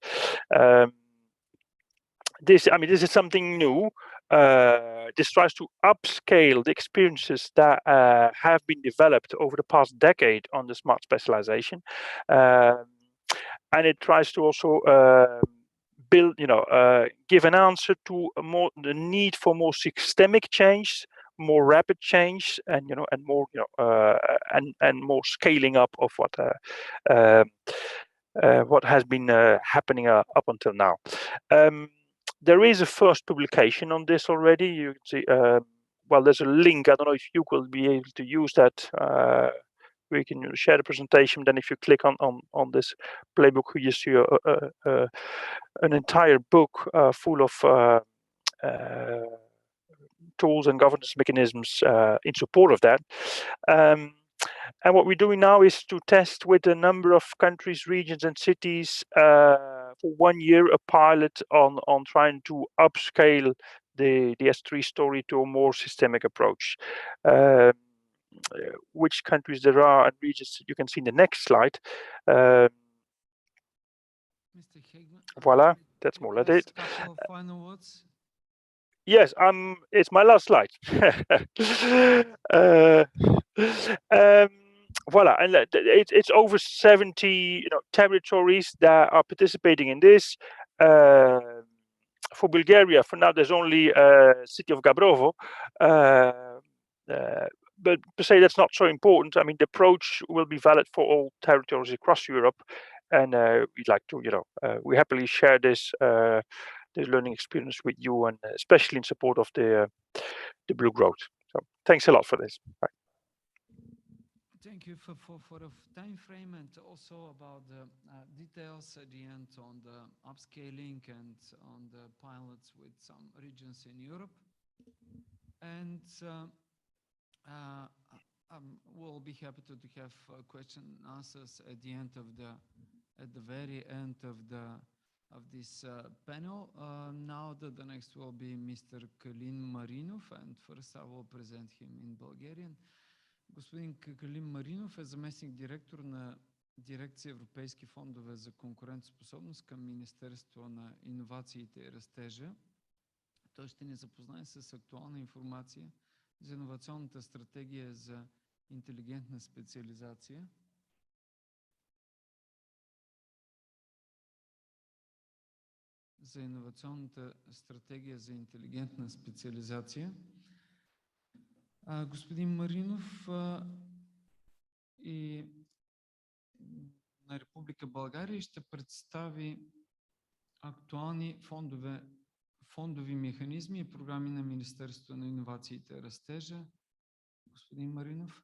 This is something new. This tries to upscale the experiences that have been developed over the past decade on the smart specialization, and it tries to also give an answer to the need for more systemic change, more rapid change, and more and more scaling up of what has been happening up until now. There is a first publication on this already. You can see. Well, there's a link. I don't know if you will be able to use that. We can share the presentation. Then, if you click on this playbook, you see an entire book full of tools and governance mechanisms in support of that. And what we're doing now is to test with a number of countries, regions, and cities for 1 year a pilot on trying to upscale the S3 story to a more systemic approach. Which countries there are and regions you can see in the next slide. Mr. Hegman, Voila, that's more like it. Couple of final words. Yes, it's my last slide. Voila, and it's over 70 territories that are participating in this. For Bulgaria, for now, there's only city of Gabrovo. But per se, that's not so important. I mean, the approach will be valid for all territories across Europe, and we'd like to, we happily share this learning experience with you, and especially in support of the Blue Growth. So, thanks a lot for this. Bye. Thank you for the time frame, and also about the details at the end on the upscaling and on the pilots with some regions in Europe. And we'll be happy to have question and answers at the end of at the very end of this panel. Now the next will be Mr. Kalin Marinov, and first I will present him in Bulgarian. Господин Калин Маринов е заместник директор на Дирекция Европейски фондове за конкурентоспособност към Министерство на иновациите и растежа. Той ще ни запознае с актуална информация за иновационната стратегия за интелигентна специализация. За иновационната стратегия за интелигентна специализация. Господин Маринов и на Република България ще представи актуални фондови механизми и програми на Министерството на иновациите и растежа. Господин Маринов.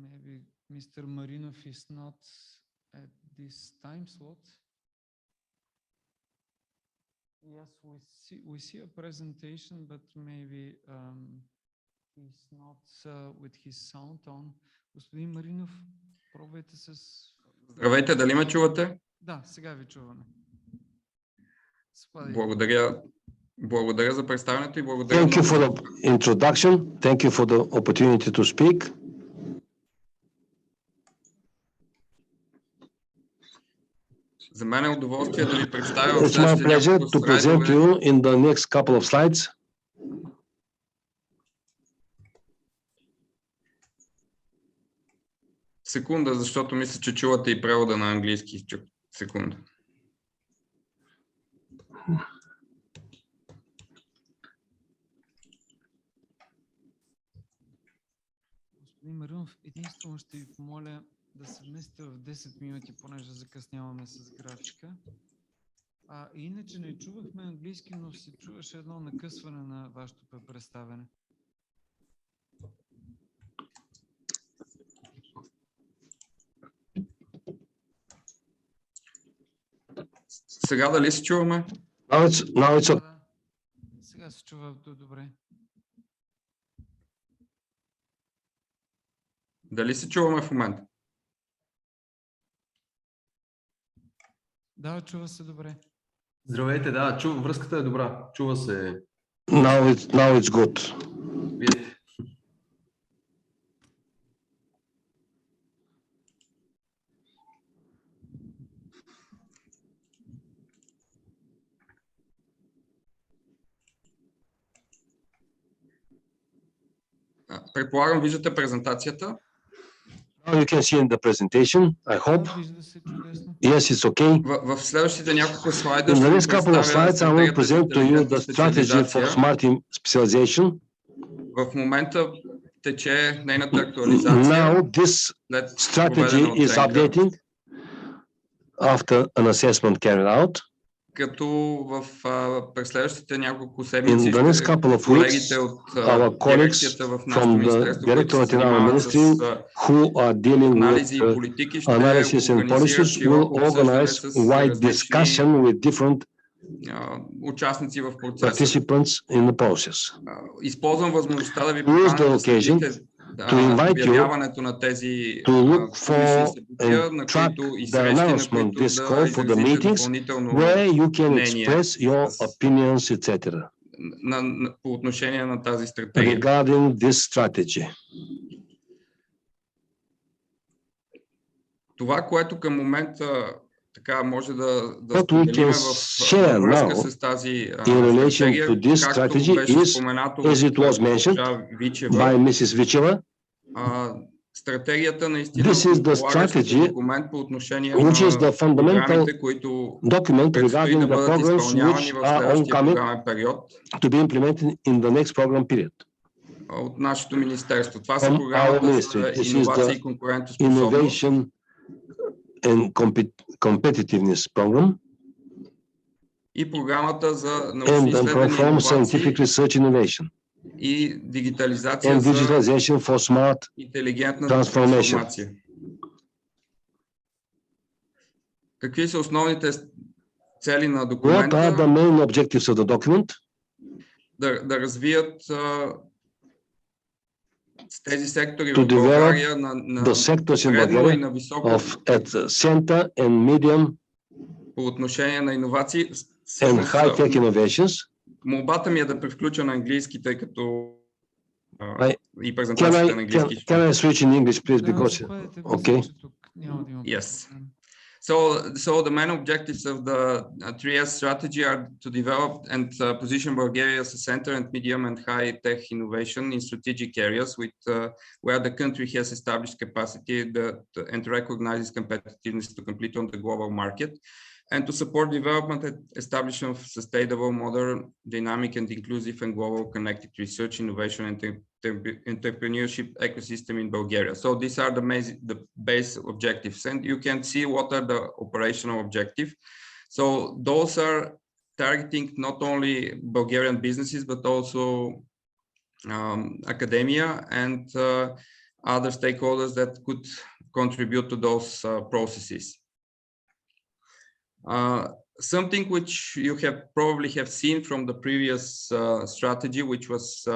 Maybe Mr. Marinov is not at this time slot. Yes, we see a presentation, but maybe he's not with his sound on. Господин Маринов, пробвайте с... Здравейте, дали ме чувате? Да, сега ви чуваме. Благодаря за представянето и благодаря. Thank you for the introduction. Thank you for the opportunity to speak. За мен е удоволствие да ви представя It's my pleasure to present to you in the next couple of slides. Секунда, защото мисля, че чувате и превода на английски. Секунда. Господин Маринов, единствено ще ви помоля да се вместите в 10 минути, понеже закъсняваме с графика. Иначе не чувахме английски, но се чуваше едно накъсване на вашето представяне. Сега дали се чуваме? Now it's Да. Сега се чува добре. Дали се чуваме в момента? Да, чува се добре. Здравейте, да, връзката е добра. Чува се. now it's good. Вие. Предполагам, виждате презентацията. Now you can see in the presentation, I hope. Вижда се чудесно. Yes, it's okay. В следващите няколко слайда In ще the ви next couple of представя slides, I will стратегията за present to you интелигентна the strategy for специализация. smart specialization. В момента тече нейната актуализация. Now this След strategy проведена is оценка, updating after an assessment carried out. като през следващите няколко In седмици the next couple of колегите weeks, от our colleagues дирекцията в нашото from the министерство, които се directorate in our занимават с ministry who are dealing анализи и with политики, ще analysis and организират policies will широко обсъждане organize с wide различни discussion with different участници в процеса. participants in the process. Използвам възможността да ви Use поканя the да occasion следите to invite you обявяването на тези to look публични for събития, and на track които и the срещи, на announcement, които this да call for the изразите meetings допълнително where you can мнение express your с- opinions, etc. по отношение на тази стратегия. regarding this strategy. Това, което към момента така може да What we споделиме can във share връзка now с тази in relation стратегия, to this както strategy беше is, споменато as от it was mentioned госпожа Вичева, by Mrs. Vicheva, стратегията наистина this is the основополагащия strategy документ по отношение which is the на fundamental програмите, които document предстои regarding да the бъдат programs изпълнявани which в are следващия oncoming програмен период to be implemented in the next program period. от нашето министерство. Това са From our програмата ministry. за This is иновация the и конкурентоспособност Innovation and Competitiveness Program и програмата за научни and изследвания и from иновации Scientific Research Innovation и дигитализация and за Digitalisation for Smart интелигентна Transformation. трансформация. Какви са основните цели на What are the документа? main objectives of the document? Да развият тези сектори To в България The sectors in средно и Bulgaria на високо at center and medium по отношение на иновации. and Всъщност, high-tech innovations. молбата ми е да превключа на английски, тъй като и Can презентацията на I английски. can I switch in English, please? Да, Because заповядайте, okay. мисля, че тук няма да има Yes. проблем. So the main objectives of the 3S strategy are to develop and position Bulgaria as a center and medium and high tech innovation in strategic areas with where the country has established capacity and recognizes competitiveness to compete on the global market, and to support development and establishment of sustainable, modern, dynamic and inclusive and global connected research, innovation and entrepreneurship ecosystem in Bulgaria. So these are the base objectives, and you can see what are the operational objectives. So those are targeting not only Bulgarian businesses, but also academia and other stakeholders that could contribute to those processes. Something which you probably have seen from the previous strategy, which was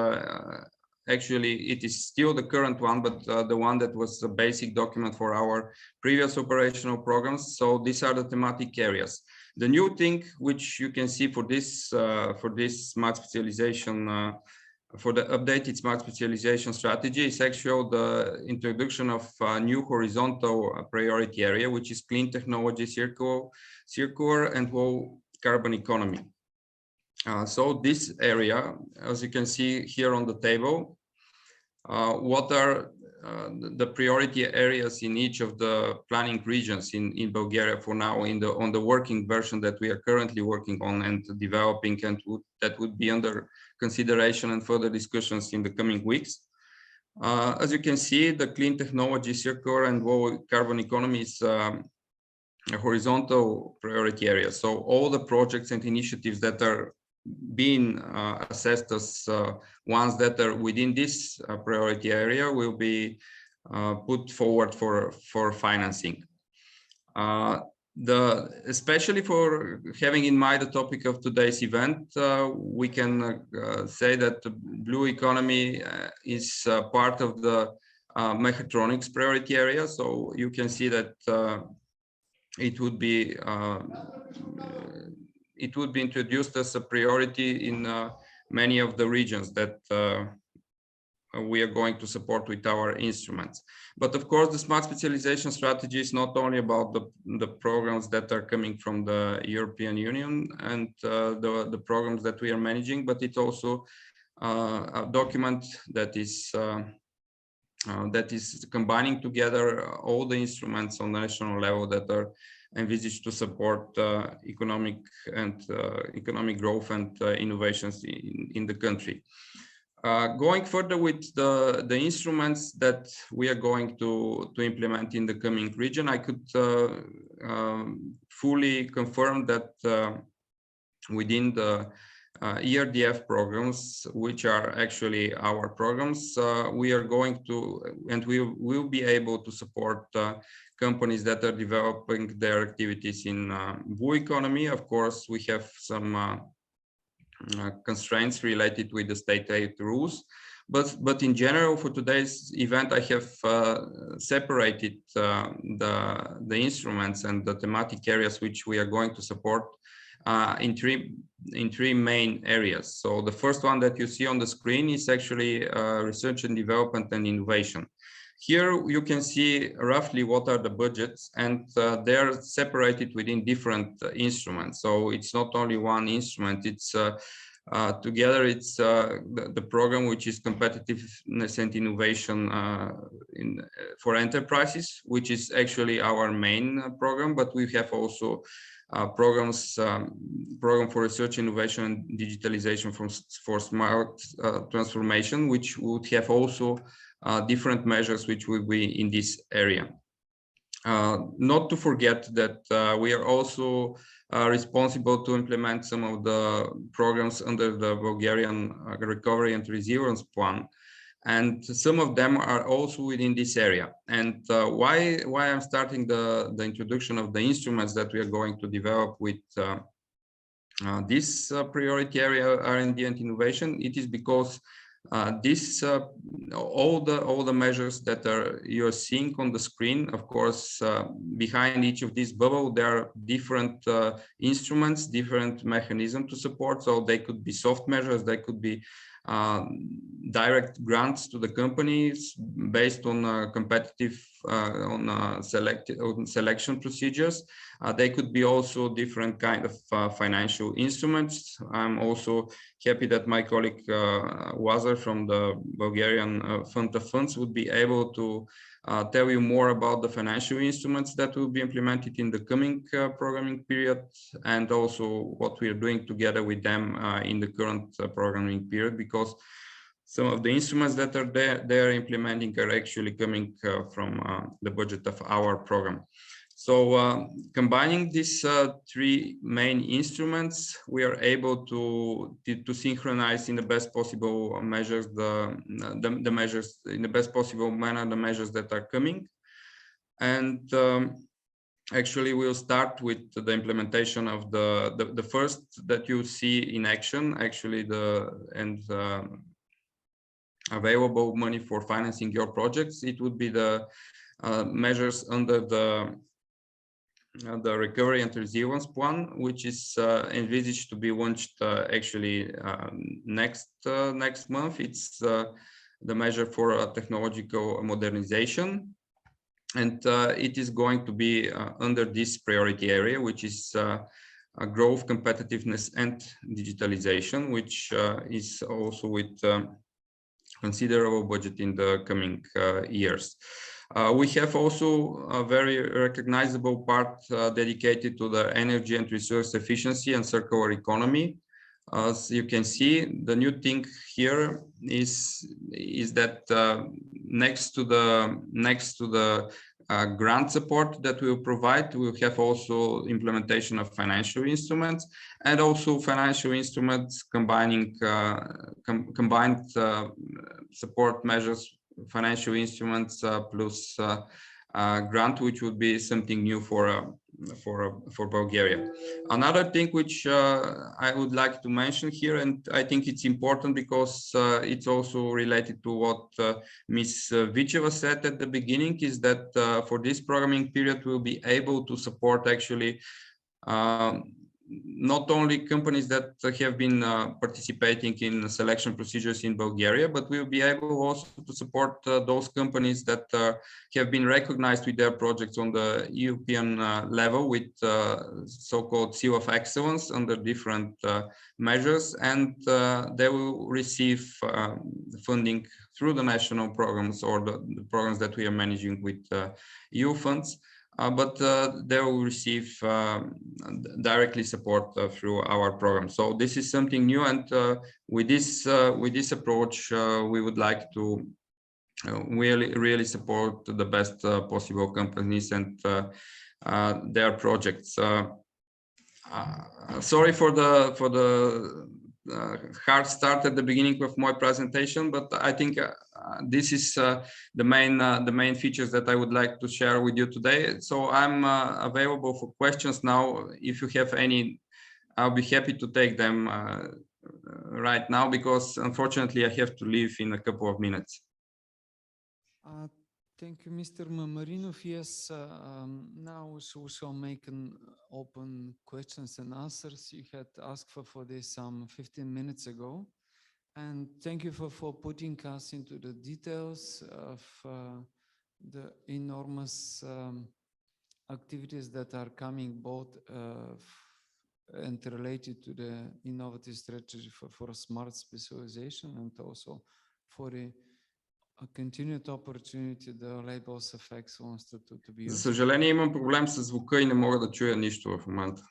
actually, it is still the current one, but the one that was a basic document for our previous operational programs. So these are the thematic areas. The new thing which you can see for this smart specialization, for the updated smart specialization strategy, is actually the introduction of a new horizontal priority area, which is clean technology, circular and low carbon economy. So this area, as you can see here on the table, what are the priority areas in each of the planning regions in Bulgaria for now on the working version that we are currently working on and developing, and that would be under consideration and further discussions in the coming weeks. As you can see, the clean technology, circular and low carbon economy is a horizontal priority area. So all the projects and initiatives that are being assessed as ones that are within this priority area will be put forward for financing. Especially for having in mind the topic of today's event, we can say that the blue economy is part of the mechatronics priority area. So you can see that it would be introduced as a priority in many of the regions that we are going to support with our instruments. But of course, the smart specialization strategy is not only about the programs that are coming from the European Union and the programs that we are managing, but it's also a document that is combining together all the instruments on the national level that are envisaged to support economic growth and innovations in the country. Going further with the instruments that we are going to implement in the coming region, I could fully confirm that within the ERDF programs, which are actually our programs, we are going to, and we will be able to support companies that are developing their activities in blue economy. Of course, we have some constraints related with the state aid rules, but in general, for today's event, I have separated the instruments and the thematic areas which we are going to support in three main areas. So the first one that you see on the screen is actually research and development and innovation. Here you can see roughly what are the budgets, and they're separated within different instruments. So it's not only one instrument, it's together it's the program which is competitiveness and innovation for enterprises, which is actually our main program, but we have also program for research, innovation and digitalization for smart transformation, which would have also different measures which will be in this area. Not to forget that we are also responsible to implement some of the programs under the Bulgarian Recovery and Resilience Plan, and some of them are also within this area. And why I'm starting the introduction of the instruments that we are going to develop with this priority area R&D and innovation, it is because all the measures that you're seeing on the screen, of course, behind each of these bubbles, there are different instruments, different mechanisms to support. So they could be soft measures, they could be direct grants to the companies based on competitive selection procedures. They could be also different kind of financial instruments. I'm also happy that my colleague Wazar from the Bulgarian Fund of Funds would be able to tell you more about the financial instruments that will be implemented in the coming programming period, and also what we are doing together with them in the current programming period, because some of the instruments that are they're implementing are actually coming from the budget of our program. So combining these three main instruments, we are able to synchronize in the best possible measures the measures in the best possible manner, the measures that are coming. And actually we'll start with the implementation of the first that you see in action, actually available money for financing your projects. It would be the measures under the Recovery and Resilience Plan, which is envisaged to be launched actually next month. It's the measure for technological modernization, and it is going to be under this priority area, which is growth, competitiveness, and digitalization, which is also with considerable budget in the coming years. We have also a very recognizable part dedicated to the energy and resource efficiency and circular economy. As you can see, the new thing here is that next to the grant support that we will provide, we will have also implementation of financial instruments, and also financial instruments combining combined support measures, financial instruments plus grant, which would be something new for Bulgaria. Another thing which I would like to mention here, and I think it's important because it's also related to what Ms. Vicheva said at the beginning, is that for this programming period, we'll be able to support actually not only companies that have been participating in selection procedures in Bulgaria, but we'll be able also to support those companies that have been recognized with their projects on the European level with so-called Seal of Excellence under different measures, and they will receive funding through the national programs or the programs that we are managing with EU funds. But they will receive directly support through our program. So this is something new, and with this approach, we would like to really support the best possible companies and their projects. Sorry for the hard start at the beginning of my presentation, but I think this is the main features that I would like to share with you today. So I'm available for questions now. If you have any, I'll be happy to take them right now, because unfortunately I have to leave in a couple of minutes. Thank you, Mr. Mamarinov. Yes, now we shall make an open questions and answers. You had asked for this some 15 minutes ago. And thank you for putting us into the details of the enormous activities that are coming both and related to the innovative strategy for smart specialization, and also for a continued opportunity, the labels of excellence to be used. За съжаление, имам проблем с звука и не мога да чуя нищо в момента.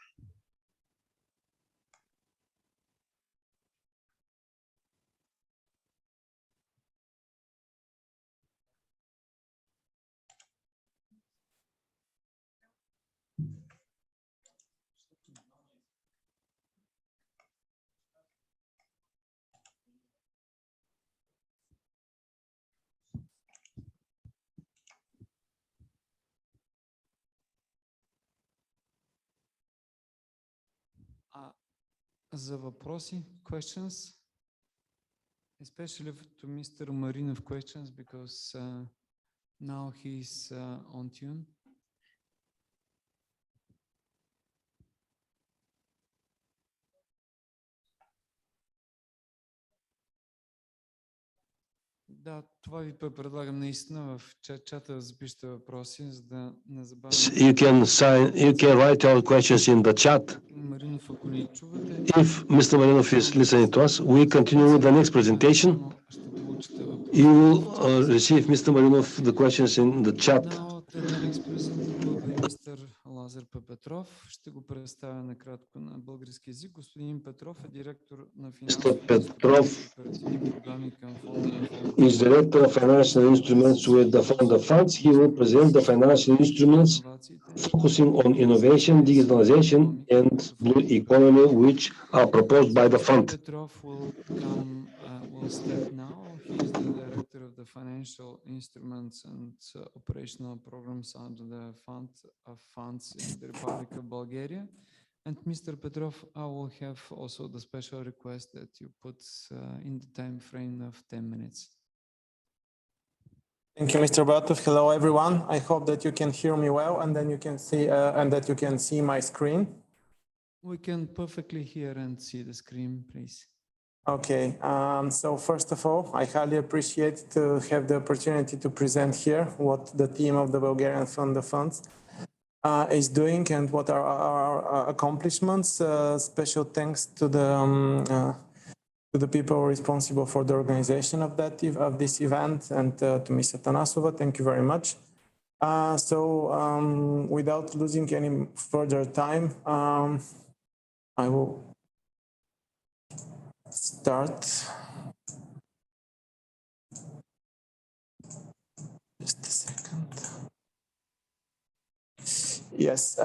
За въпроси, questions, especially to Mr. Marinov questions, because now he's on tune. Да, това ви предлагам наистина в чата да запишете въпроси, за да не забавяме. You can write your questions in the chat. Маринов, ако ни чувате. If Mr. Marinov is listening to us, we continue with the next presentation. You will receive, Mr. Marinov, the questions in the chat. Now the next presenter will be Mr. Лазар Петров. Ще го представя накратко на български език. Господин Петров е директор на финансовите програми към фонда. Is director of financial instruments with the fund of funds. He will present the financial instruments focusing on innovation, digitalization, and blue economy, which are proposed by the fund. Petrov will step now. He is the director of the financial instruments and operational programs under the fund of funds in the Republic of Bulgaria. And Mr. Petrov, I will have also the special request that you put in the time frame of 10 minutes. Thank you, Mr. Batov. Hello, everyone. I hope that you can hear me well, and then you can see that you can see my screen. We can perfectly hear and see the screen, please. Okay. So first of all, I highly appreciate to have the opportunity to present here what the team of the Bulgarian Fund of Funds is doing and what are our accomplishments. Special thanks to the people responsible for the organization of this event, and to Ms. Atanasova. Thank you very much. Without losing any further time, I will start. Just a second. Yes.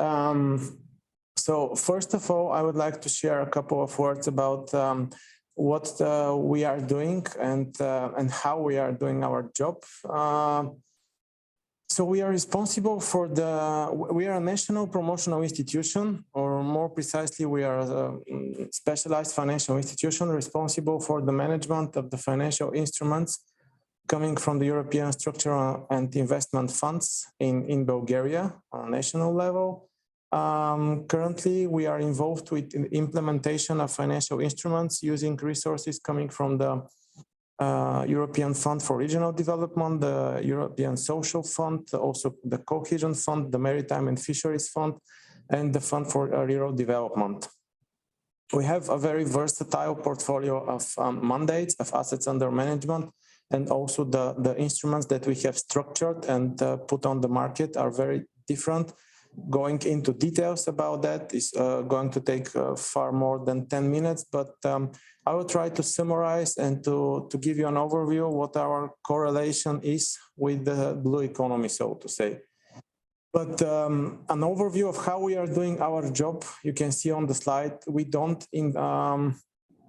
So first of all, I would like to share a couple of words about what we are doing and how we are doing our job. So we are responsible for we are a national promotional institution, or more precisely, we are a specialized financial institution responsible for the management of the financial instruments coming from the European structural and investment funds in Bulgaria on a national level. Currently, we are involved with the implementation of financial instruments using resources coming from the European Fund for Regional Development, the European Social Fund, also the Cohesion Fund, the Maritime and Fisheries Fund, and the Fund for Rural Development. We have a very versatile portfolio of mandates, of assets under management, and also the instruments that we have structured and put on the market are very different. Going into details about that is going to take far more than 10 minutes, but I will try to summarize and to give you an overview of what our correlation is with the blue economy, so to say. But an overview of how we are doing our job, you can see on the slide. We don't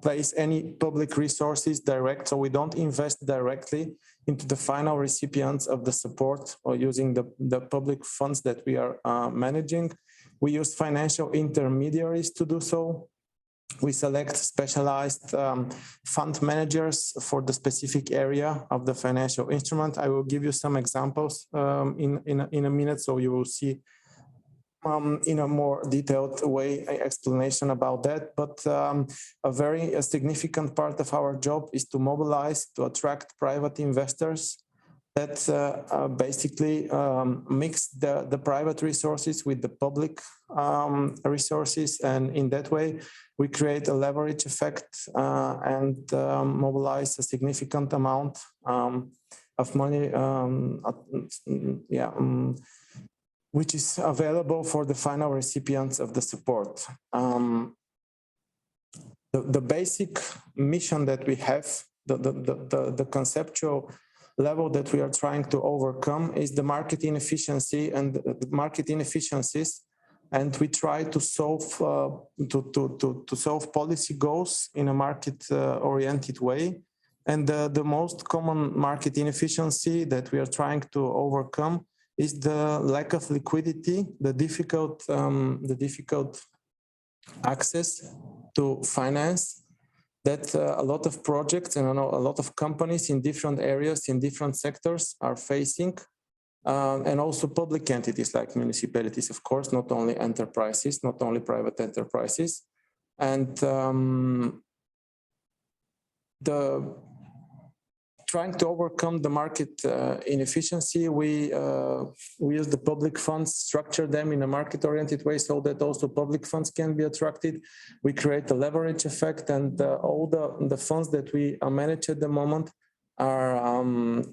place any public resources direct, so we don't invest directly into the final recipients of the support or using the public funds that we are managing. We use financial intermediaries to do so. We select specialized fund managers for the specific area of the financial instrument. I will give you some examples in a minute, so you will see in a more detailed way explanation about that. But a very significant part of our job is to mobilize, to attract private investors that basically mix the private resources with the public resources, and in that way we create a leverage effect and mobilize a significant amount of money, which is available for the final recipients of the support. The basic mission that we have, the conceptual level that we are trying to overcome is the market inefficiency and the market inefficiencies, and we try to solve solve policy goals in a market oriented way. And the most common market inefficiency that we are trying to overcome is the lack of liquidity, the difficult access to finance that a lot of projects and a lot of companies in different areas, in different sectors are facing, and also public entities like municipalities, of course, not only enterprises, not only private enterprises. And trying to overcome the market inefficiency, we use the public funds, structure them in a market-oriented way so that also public funds can be attracted. We create a leverage effect, and all the funds that we manage at the moment are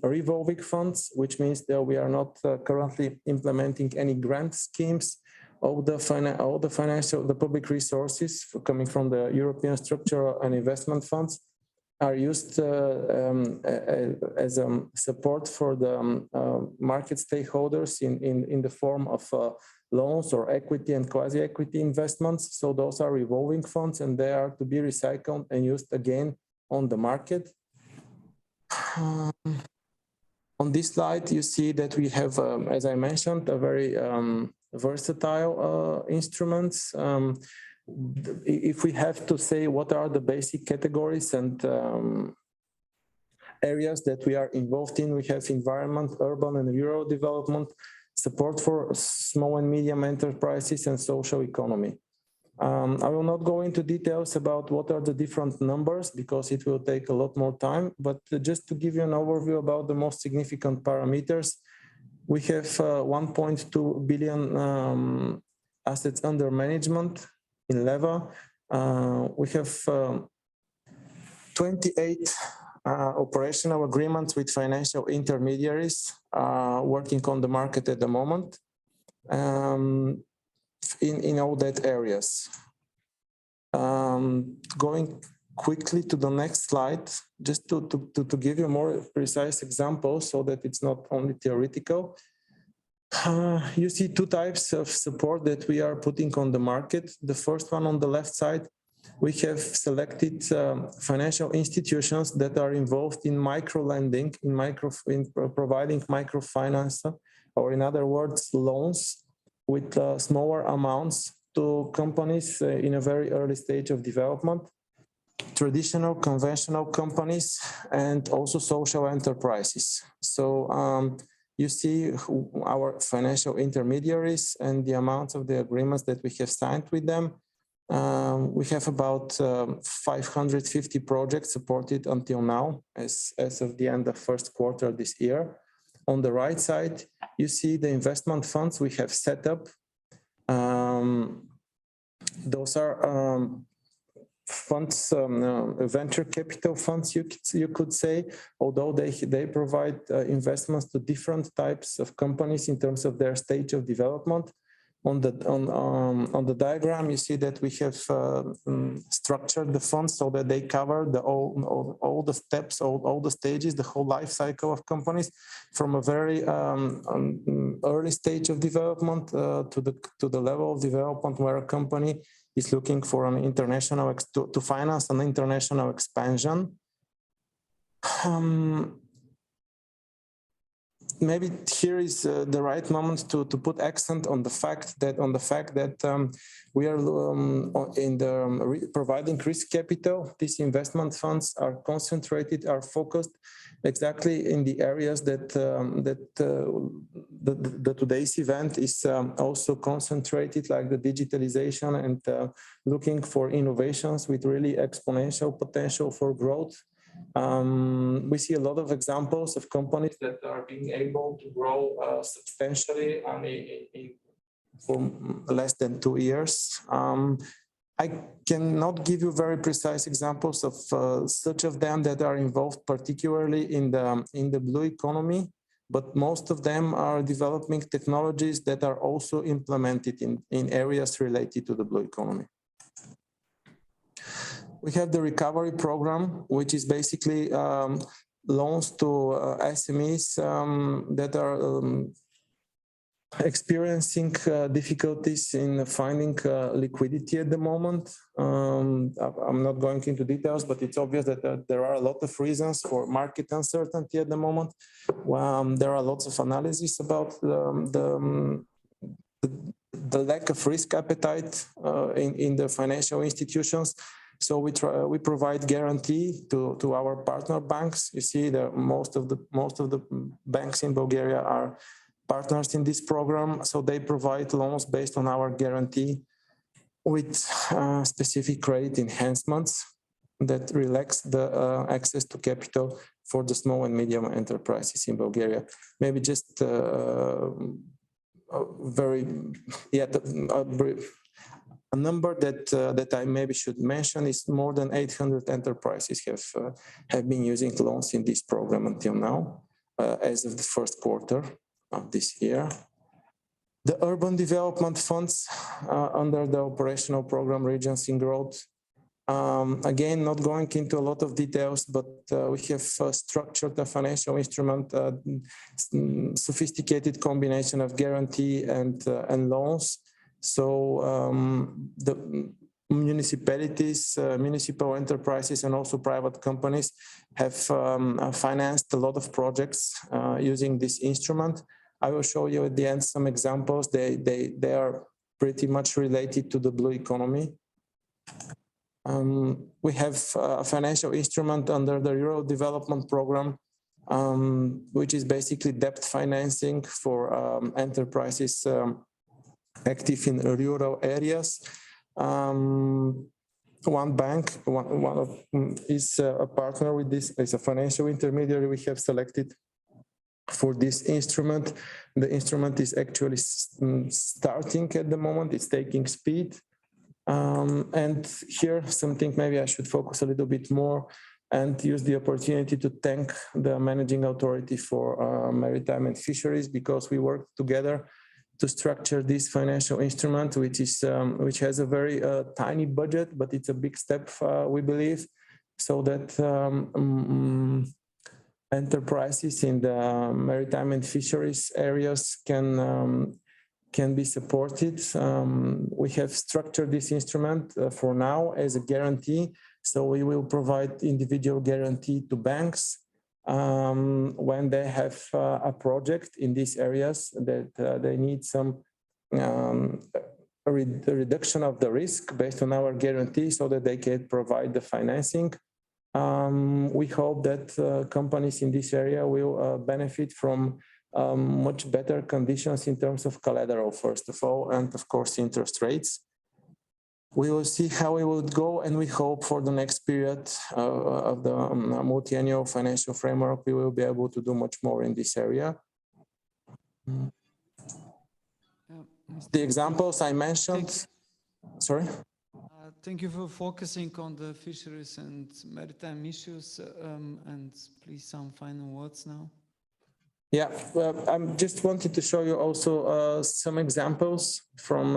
revolving funds, which means that we are not currently implementing any grant schemes. All the public resources coming from the European structural and investment funds are used as support for the market stakeholders in the form of loans or equity and quasi-equity investments. So those are revolving funds, and they are to be recycled and used again on the market. On this slide, you see that we have, as I mentioned, a very versatile instruments. If we have to say what are the basic categories and areas that we are involved in, we have environment, urban and rural development, support for small and medium enterprises, and social economy. I will not go into details about what are the different numbers because it will take a lot more time, but just to give you an overview about the most significant parameters, we have 1.2 billion assets under management in LEVA. We have 28 operational agreements with financial intermediaries working on the market at the moment in all that areas. Going quickly to the next slide, just to give you more precise examples so that it's not only theoretical. You see two types of support that we are putting on the market. The first one on the left side, we have selected financial institutions that are involved in micro-lending, in providing microfinance, or in other words, loans with smaller amounts to companies in a very early stage of development, traditional, conventional companies, and also social enterprises. So you see our financial intermediaries and the amount of the agreements that we have signed with them. We have about 550 projects supported until now, as of the end of first quarter this year. On the right side, you see the investment funds we have set up. Those are funds, venture capital funds, you could say, although they provide investments to different types of companies in terms of their stage of development. On the diagram, you see that we have structured the funds so that they cover all the steps, all the stages, the whole life cycle of companies, from a very early stage of development to the level of development where a company is looking for an international to finance an international expansion. Maybe here is the right moment to put accent on the fact that we are providing risk capital. These investment funds are concentrated, are focused exactly in the areas that today's event is also concentrated, like the digitalization and looking for innovations with really exponential potential for growth. We see a lot of examples of companies that are being able to grow substantially for less than 2 years. I cannot give you very precise examples of such of them that are involved particularly in the blue economy, but most of them are developing technologies that are also implemented in areas related to the blue economy. We have the recovery program, which is basically loans to SMEs that are experiencing difficulties in finding liquidity at the moment. I'm not going into details, but it's obvious that there are a lot of reasons for market uncertainty at the moment. There are lots of analysis about the lack of risk appetite in the financial institutions. So we provide guarantee to our partner banks. You see that most of the banks in Bulgaria are partners in this program. So they provide loans based on our guarantee with specific credit enhancements that relax the access to capital for the small and medium enterprises in Bulgaria. Maybe just a number that I maybe should mention is more than 800 enterprises have been using loans in this program until now, as of the first quarter of this year. The urban development funds under the operational program Regions in Growth. Again, not going into a lot of details, but we have structured a financial instrument, sophisticated combination of guarantee and loans. So the municipalities, municipal enterprises, and also private companies have financed a lot of projects using this instrument. I will show you at the end some examples. They are pretty much related to the blue economy. We have a financial instrument under the Rural Development Program, which is basically debt financing for enterprises active in rural areas. One bank is a partner with this, is a financial intermediary we have selected for this instrument. The instrument is actually starting at the moment, it's taking speed. And here, something maybe I should focus a little bit more and use the opportunity to thank the Managing Authority for Maritime and Fisheries, because we worked together to structure this financial instrument, which has a very tiny budget, but it's a big step, we believe. so that enterprises in the maritime and fisheries areas can be supported. We have structured this instrument for now as a guarantee. So we will provide individual guarantee to banks when they have a project in these areas that they need some reduction of the risk based on our guarantee so that they can provide the financing. We hope that companies in this area will benefit from much better conditions in terms of collateral, first of all, and of course, interest rates. We will see how it would go, and we hope for the next period of the multi-annual financial framework, we will be able to do much more in this area. The examples I mentioned, sorry? Thank you for focusing on the fisheries and maritime issues, and please some final words now. Yeah, well, I just wanted to show you also some examples from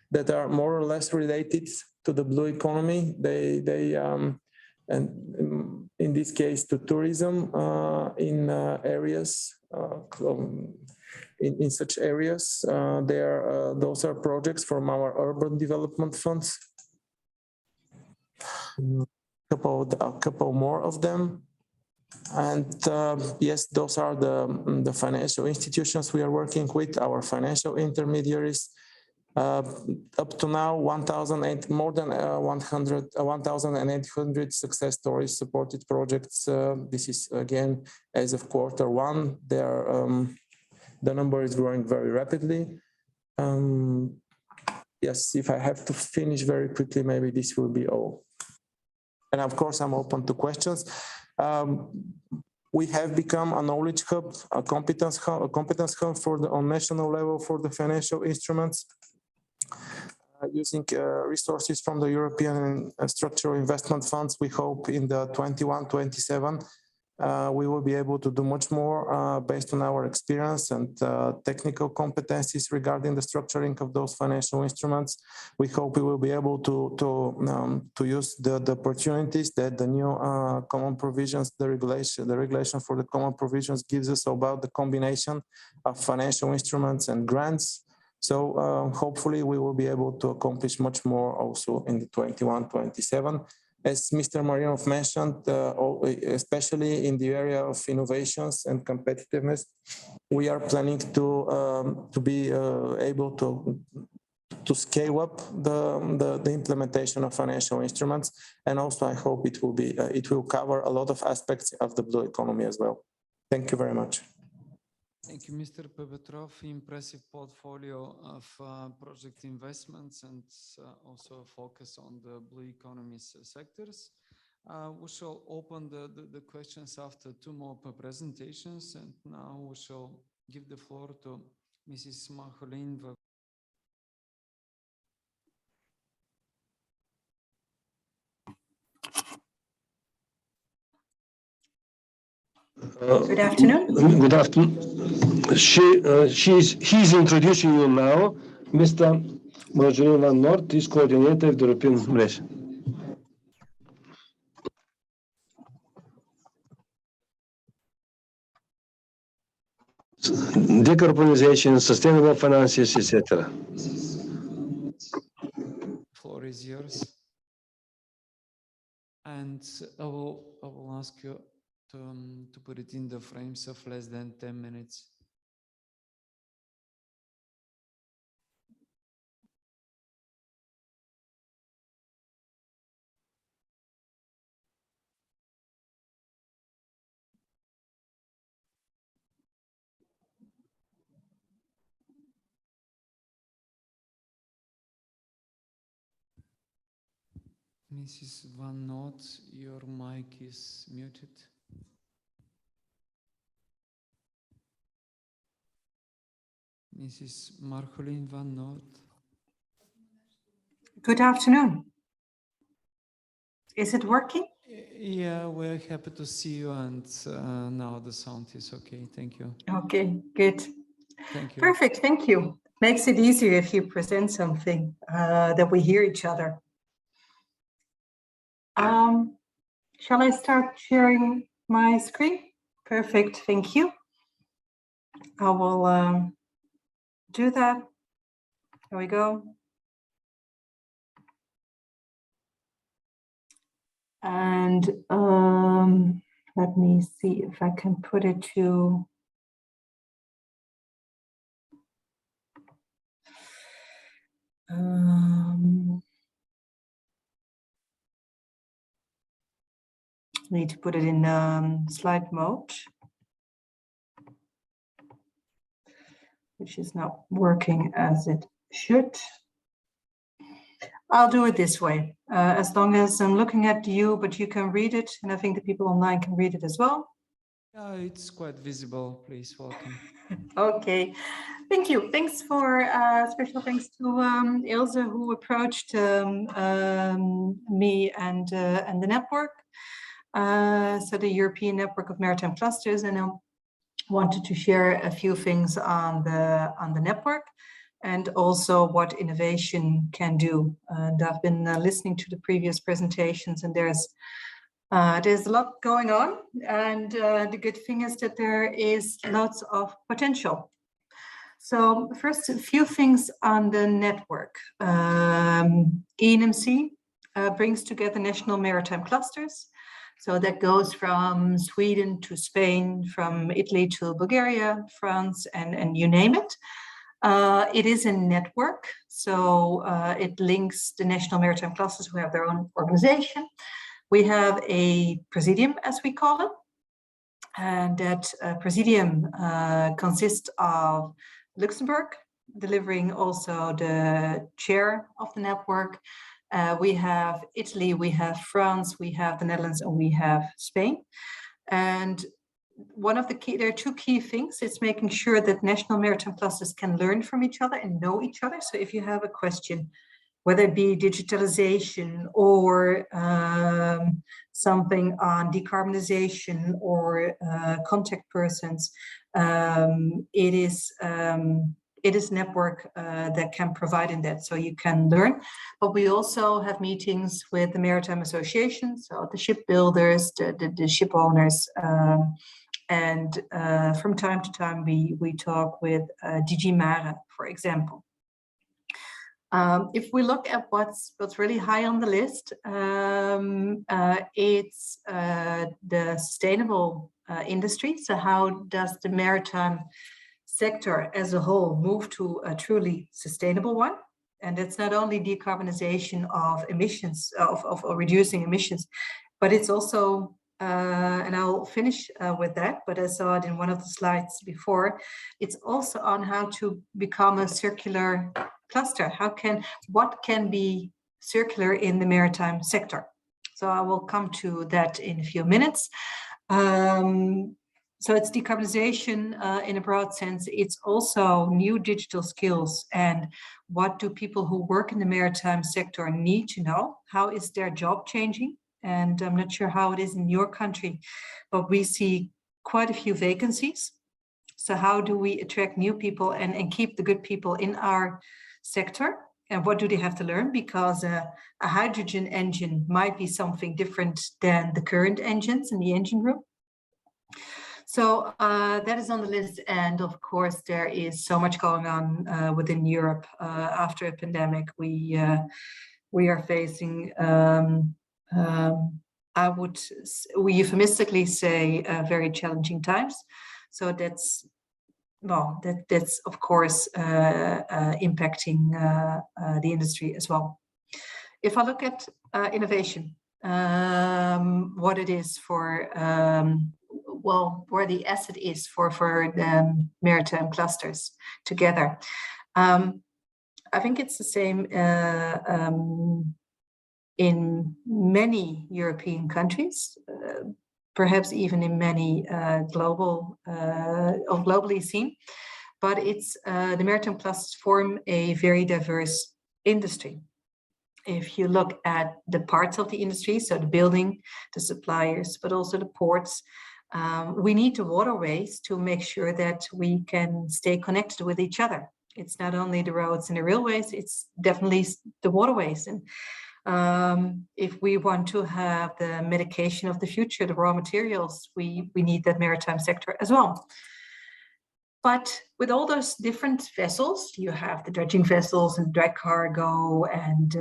that are more or less related to the blue economy. And in this case to tourism in areas in such areas. Those are projects from our urban development funds. A couple more of them. And yes, those are the financial institutions we are working with, our financial intermediaries. Up to now, more than 1,800 success stories supported projects. This is again as of Q1. The number is growing very rapidly. Yes, if I have to finish very quickly, maybe this will be all. And of course, I'm open to questions. We have become a knowledge hub, a competence hub on national level for the financial instruments, using resources from the European structural investment funds. We hope in the 21-27 we will be able to do much more based on our experience and technical competencies regarding the structuring of those financial instruments. We hope we will be able to use the opportunities that the new common provisions, the regulation for the common provisions gives us about the combination of financial instruments and grants. So hopefully we will be able to accomplish much more also in the 21-27. As Mr. Marinov mentioned, especially in the area of innovations and competitiveness, we are planning to be able to scale up the implementation of financial instruments, and also I hope it will cover a lot of aspects of the blue economy as well. Thank you very much. Thank you, Mr. Pepetrov. Impressive portfolio of project investments and also a focus on the blue economy sectors. We shall open the questions after two more presentations, and now we shall give the floor to Mrs. Marcolin. Good afternoon. Good afternoon. He's introducing you now. Mr. Marjolein van Noort is coordinator of the European Commission. Decarbonization, sustainable finances, etc. Floor is yours. And I will ask you to put it in the frames of less than 10 minutes. Mrs. Van Noort, your mic is muted. Mrs. Marcolin van Noort. Good afternoon. Is it working? Yeah, we're happy to see you, and now the sound is okay. Thank you. Okay, good. Thank you. Perfect, thank you. Makes it easier if you present something that we hear each other. Shall I start sharing my screen? Perfect, thank you. I will do that. Here we go. And let me see if I can put it to need to put it in slide mode, which is not working as it should. I'll do it this way, as long as I'm looking at you, but you can read it, and I think the people online can read it as well. Yeah, it's quite visible. Please welcome. Okay, thank you. Thanks for special thanks to Ilse, who approached me and the network. So the European Network of Maritime Clusters, and I wanted to share a few things on the network and also what innovation can do. And I've been listening to the previous presentations, and there's a lot going on, and the good thing is that there is lots of potential. So first, a few things on the network. ENMC brings together national maritime clusters. So that goes from Sweden to Spain, from Italy to Bulgaria, France, and you name it. It is a network, so it links the national maritime clusters who have their own organization. We have a presidium, as we call it, and that presidium consists of Luxembourg, delivering also the chair of the network. We have Italy, we have France, we have the Netherlands, and we have Spain. And there are two key things. It's making sure that national maritime clusters can learn from each other and know each other. So if you have a question, whether it be digitalization or something on decarbonization or contact persons, it is network that can provide in that, so you can learn. But we also have meetings with the maritime associations, so the shipbuilders, the ship owners, and from time to time we talk with DG Mare, for example. If we look at what's really high on the list, it's the sustainable industry. So how does the maritime sector as a whole move to a truly sustainable one? And it's not only decarbonization of emissions, of reducing emissions, but it's also, and I'll finish with that, but I saw it in one of the slides before, it's also on how to become a circular cluster. What can be circular in the maritime sector? So I will come to that in a few minutes. So it's decarbonization in a broad sense. It's also new digital skills, and what do people who work in the maritime sector need to know? How is their job changing? And I'm not sure how it is in your country, but we see quite a few vacancies. So how do we attract new people and keep the good people in our sector? And what do they have to learn? Because a hydrogen engine might be something different than the current engines in the engine room. So that is on the list. And of course, there is so much going on within Europe. After a pandemic, we are facing, we euphemistically say, very challenging times. So that's of course impacting the industry as well. If I look at innovation, what it is for, where the asset is for the maritime clusters together. I think it's the same in many European countries, perhaps even in many globally seen, but it's the maritime clusters form a very diverse industry. If you look at the parts of the industry, so the building, the suppliers, but also the ports, we need the waterways to make sure that we can stay connected with each other. It's not only the roads and the railways, it's definitely the waterways. And If we want to have the medication of the future, the raw materials, we need that maritime sector as well. But with all those different vessels, you have the dredging vessels and drag cargo and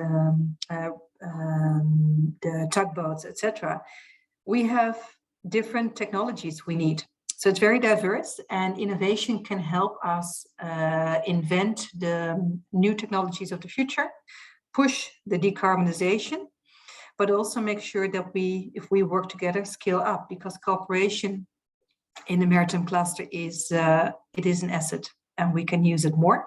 the tugboats, etc. We have different technologies we need. So it's very diverse, and innovation can help us invent the new technologies of the future, push the decarbonization, but also make sure that if we work together, scale up, because cooperation in the maritime cluster is an asset, and we can use it more.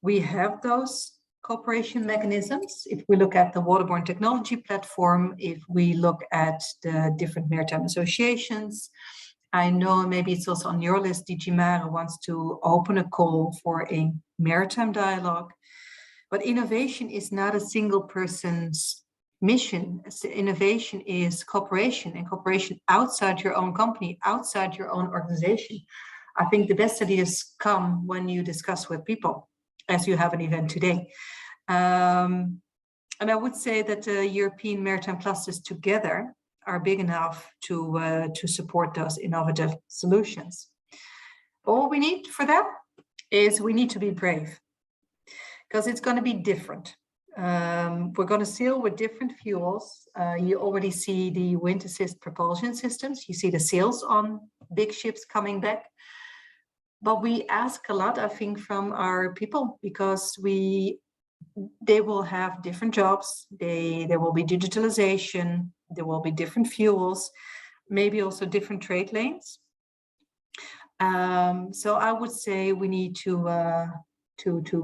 We have those cooperation mechanisms. If we look at the waterborne technology platform, if we look at the different maritime associations, I know maybe it's also on your list, DG Mare wants to open a call for a maritime dialogue. But innovation is not a single person's mission. Innovation is cooperation, and cooperation outside your own company, outside your own organization. I think the best ideas come when you discuss with people, as you have an event today. And I would say that the European maritime clusters together are big enough to support those innovative solutions. All we need for that is we need to be brave, because it's going to be different. We're going to sail with different fuels. You already see the wind assist propulsion systems. You see the sails on big ships coming back. But we ask a lot, I think, from our people, because they will have different jobs. There will be digitalization. There will be different fuels, maybe also different trade lanes. So I would say we need to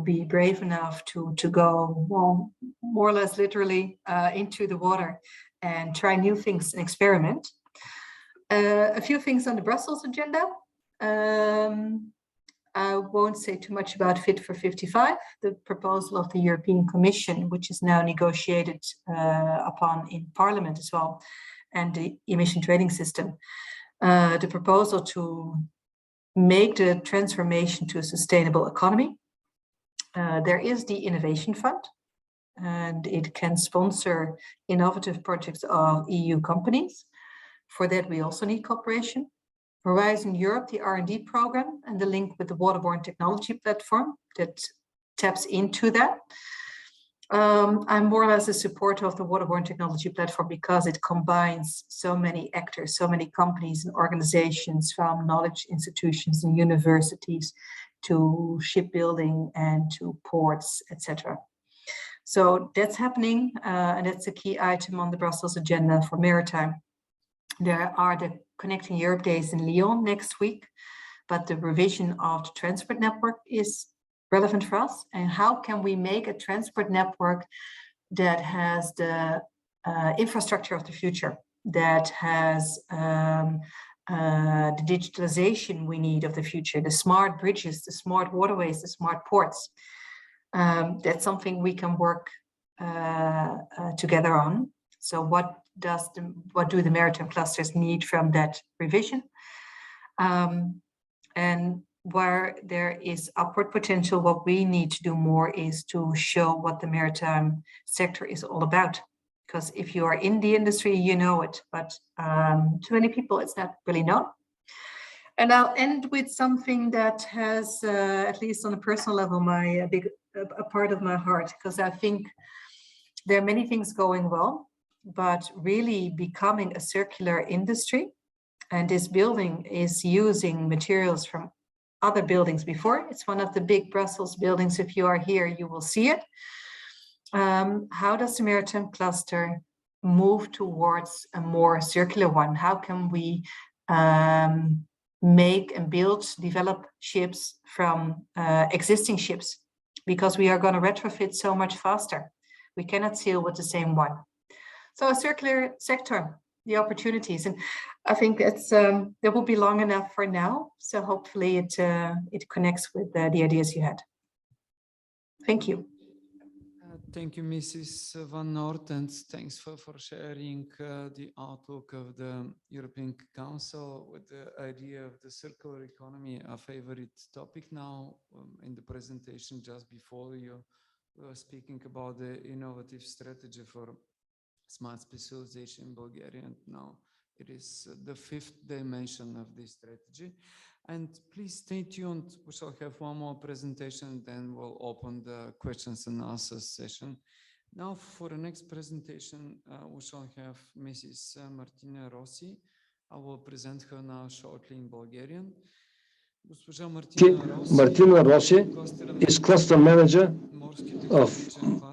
be brave enough to go, well, more or less literally into the water and try new things and experiment. A few things on the Brussels agenda. I won't say too much about Fit for 55, the proposal of the European Commission, which is now negotiated upon in Parliament as well, and the emission trading system. The proposal to make the transformation to a sustainable economy. There is the Innovation Fund, and it can sponsor innovative projects of EU companies. For that, we also need cooperation. Horizon Europe, the R&D program, and the link with the waterborne technology platform that taps into that. I'm more or less a supporter of the waterborne technology platform because it combines so many actors, so many companies and organizations, from knowledge institutions and universities to shipbuilding and to ports, etc. So that's happening, and that's a key item on the Brussels agenda for maritime. There are the Connecting Europe Days in Lyon next week, but the revision of the transport network is relevant for us. And how can we make a transport network that has the infrastructure of the future, that has the digitalization we need of the future, the smart bridges, the smart waterways, the smart ports? That's something we can work together on. So what do the maritime clusters need from that revision? And where there is upward potential, what we need to do more is to show what the maritime sector is all about. Because if you are in the industry, you know it, but to many people, it's not really known. And I'll end with something that has, at least on a personal level, a part of my heart, because I think there are many things going well, but really becoming a circular industry, and this building is using materials from other buildings before. It's one of the big Brussels buildings. If you are here, you will see it. How does the maritime cluster move towards a more circular one? How can we make and develop ships from existing ships? Because we are going to retrofit so much faster. We cannot sail with the same one. So a circular sector, the opportunities, and I think it's that will be long enough for now. So hopefully it connects with the ideas you had. Thank you. Thank you, Mrs. Van Noort, and thanks for sharing the outlook of the European Council with the idea of the circular economy, a favorite topic now in the presentation just before you we were speaking about the innovative strategy for smart specialization in Bulgaria, and now it is the fifth dimension of this strategy. And please stay tuned. We shall have one more presentation, then we'll open the questions and answers session. Now for the next presentation, we shall have Mrs. Martina Rossi. I will present her now shortly in Bulgarian. Martina Rossi is cluster manager of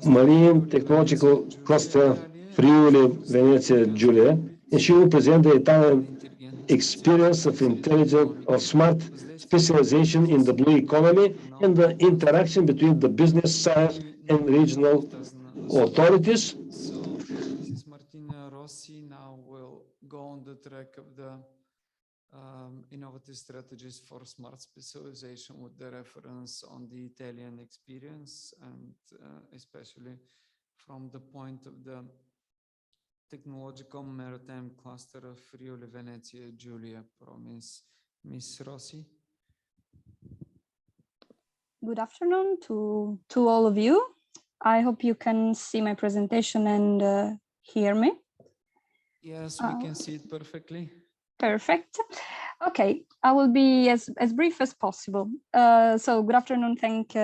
Marine Technological Cluster Friuli Venezia Giulia, and she will present the Italian experience of smart specialization in the blue economy and the interaction between the business side and regional authorities. So Mrs. Martina Rossi now will go on the track of the innovative strategies for smart specialization with the reference on the Italian experience, and especially from the point of the technological maritime cluster of Friuli Venezia Giulia province. Miss Rossi. Good afternoon to all of you. I hope you can see my presentation and hear me. Yes, we can see it perfectly. Perfect. Okay, I will be as brief as possible. So good afternoon. Thank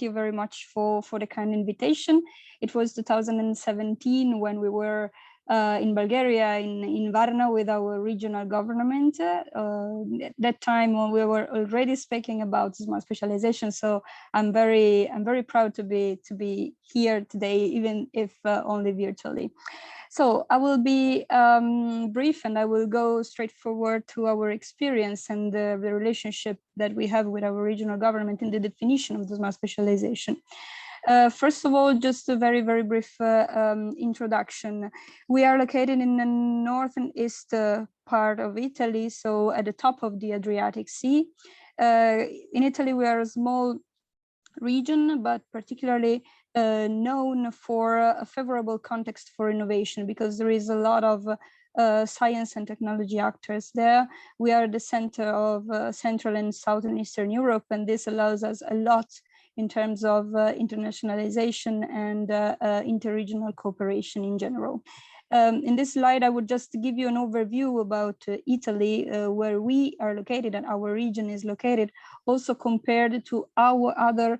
you very much for the kind invitation. It was 2017 when we were in Bulgaria, in Varna, with our regional government. At that time, we were already speaking about smart specialization. So I'm very proud to be here today, even if only virtually. So I will be brief, and I will go straight forward to our experience and the relationship that we have with our regional government in the definition of the smart specialization. First of all, just a very brief introduction. We are located in the north and east part of Italy, so at the top of the Adriatic Sea. In Italy, we are a small region, but particularly known for a favorable context for innovation, because there is a lot of science and technology actors there. We are the center of Central and Southern Eastern Europe, and this allows us a lot in terms of internationalization and interregional cooperation in general. In this slide, I would just give you an overview about Italy, where we are located and our region is located, also compared to our other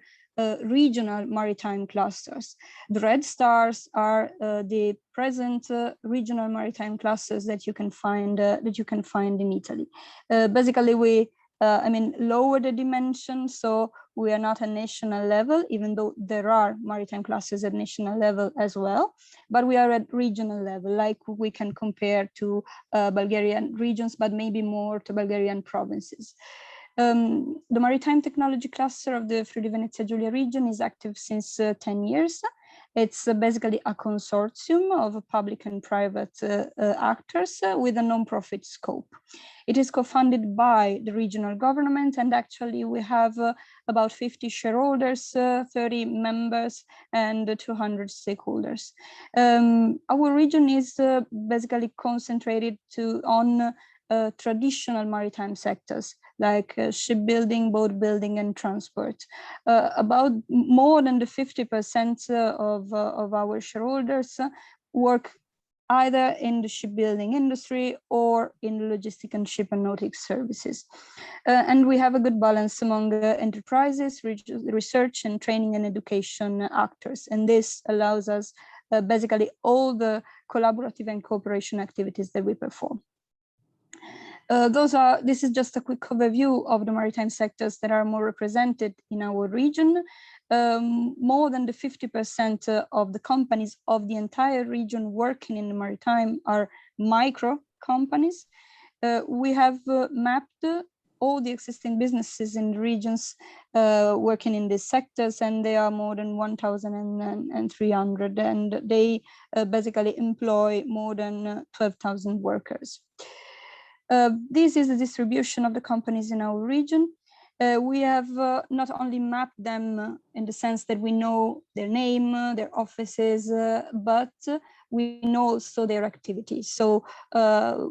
regional maritime clusters. The red stars are the present regional maritime clusters that you can find in Italy. Basically, we lower the dimension, so we are not a national level, even though there are maritime clusters at national level as well, but we are at regional level, like we can compare to Bulgarian regions, but maybe more to Bulgarian provinces. The Maritime Technology Cluster of the Friuli Venezia Giulia region is active since 10 years. It's basically a consortium of public and private actors with a non-profit scope. It is co-funded by the regional government, and actually we have about 50 shareholders, 30 members, and 200 stakeholders. Our region is basically concentrated on traditional maritime sectors like shipbuilding, boat building, and transport. About more than the 50% of our shareholders work either in the shipbuilding industry or in the logistic and ship and nautics services. And we have a good balance among enterprises, research and training and education actors. And this allows us basically all the collaborative and cooperation activities that we perform. This is just a quick overview of the maritime sectors that are more represented in our region. More than the 50% of the companies of the entire region working in the maritime are micro companies. We have mapped all the existing businesses in the regions working in these sectors, and they are more than 1,300, and they basically employ more than 12,000 workers. This is the distribution of the companies in our region. We have not only mapped them in the sense that we know their name, their offices, but we know also their activities. So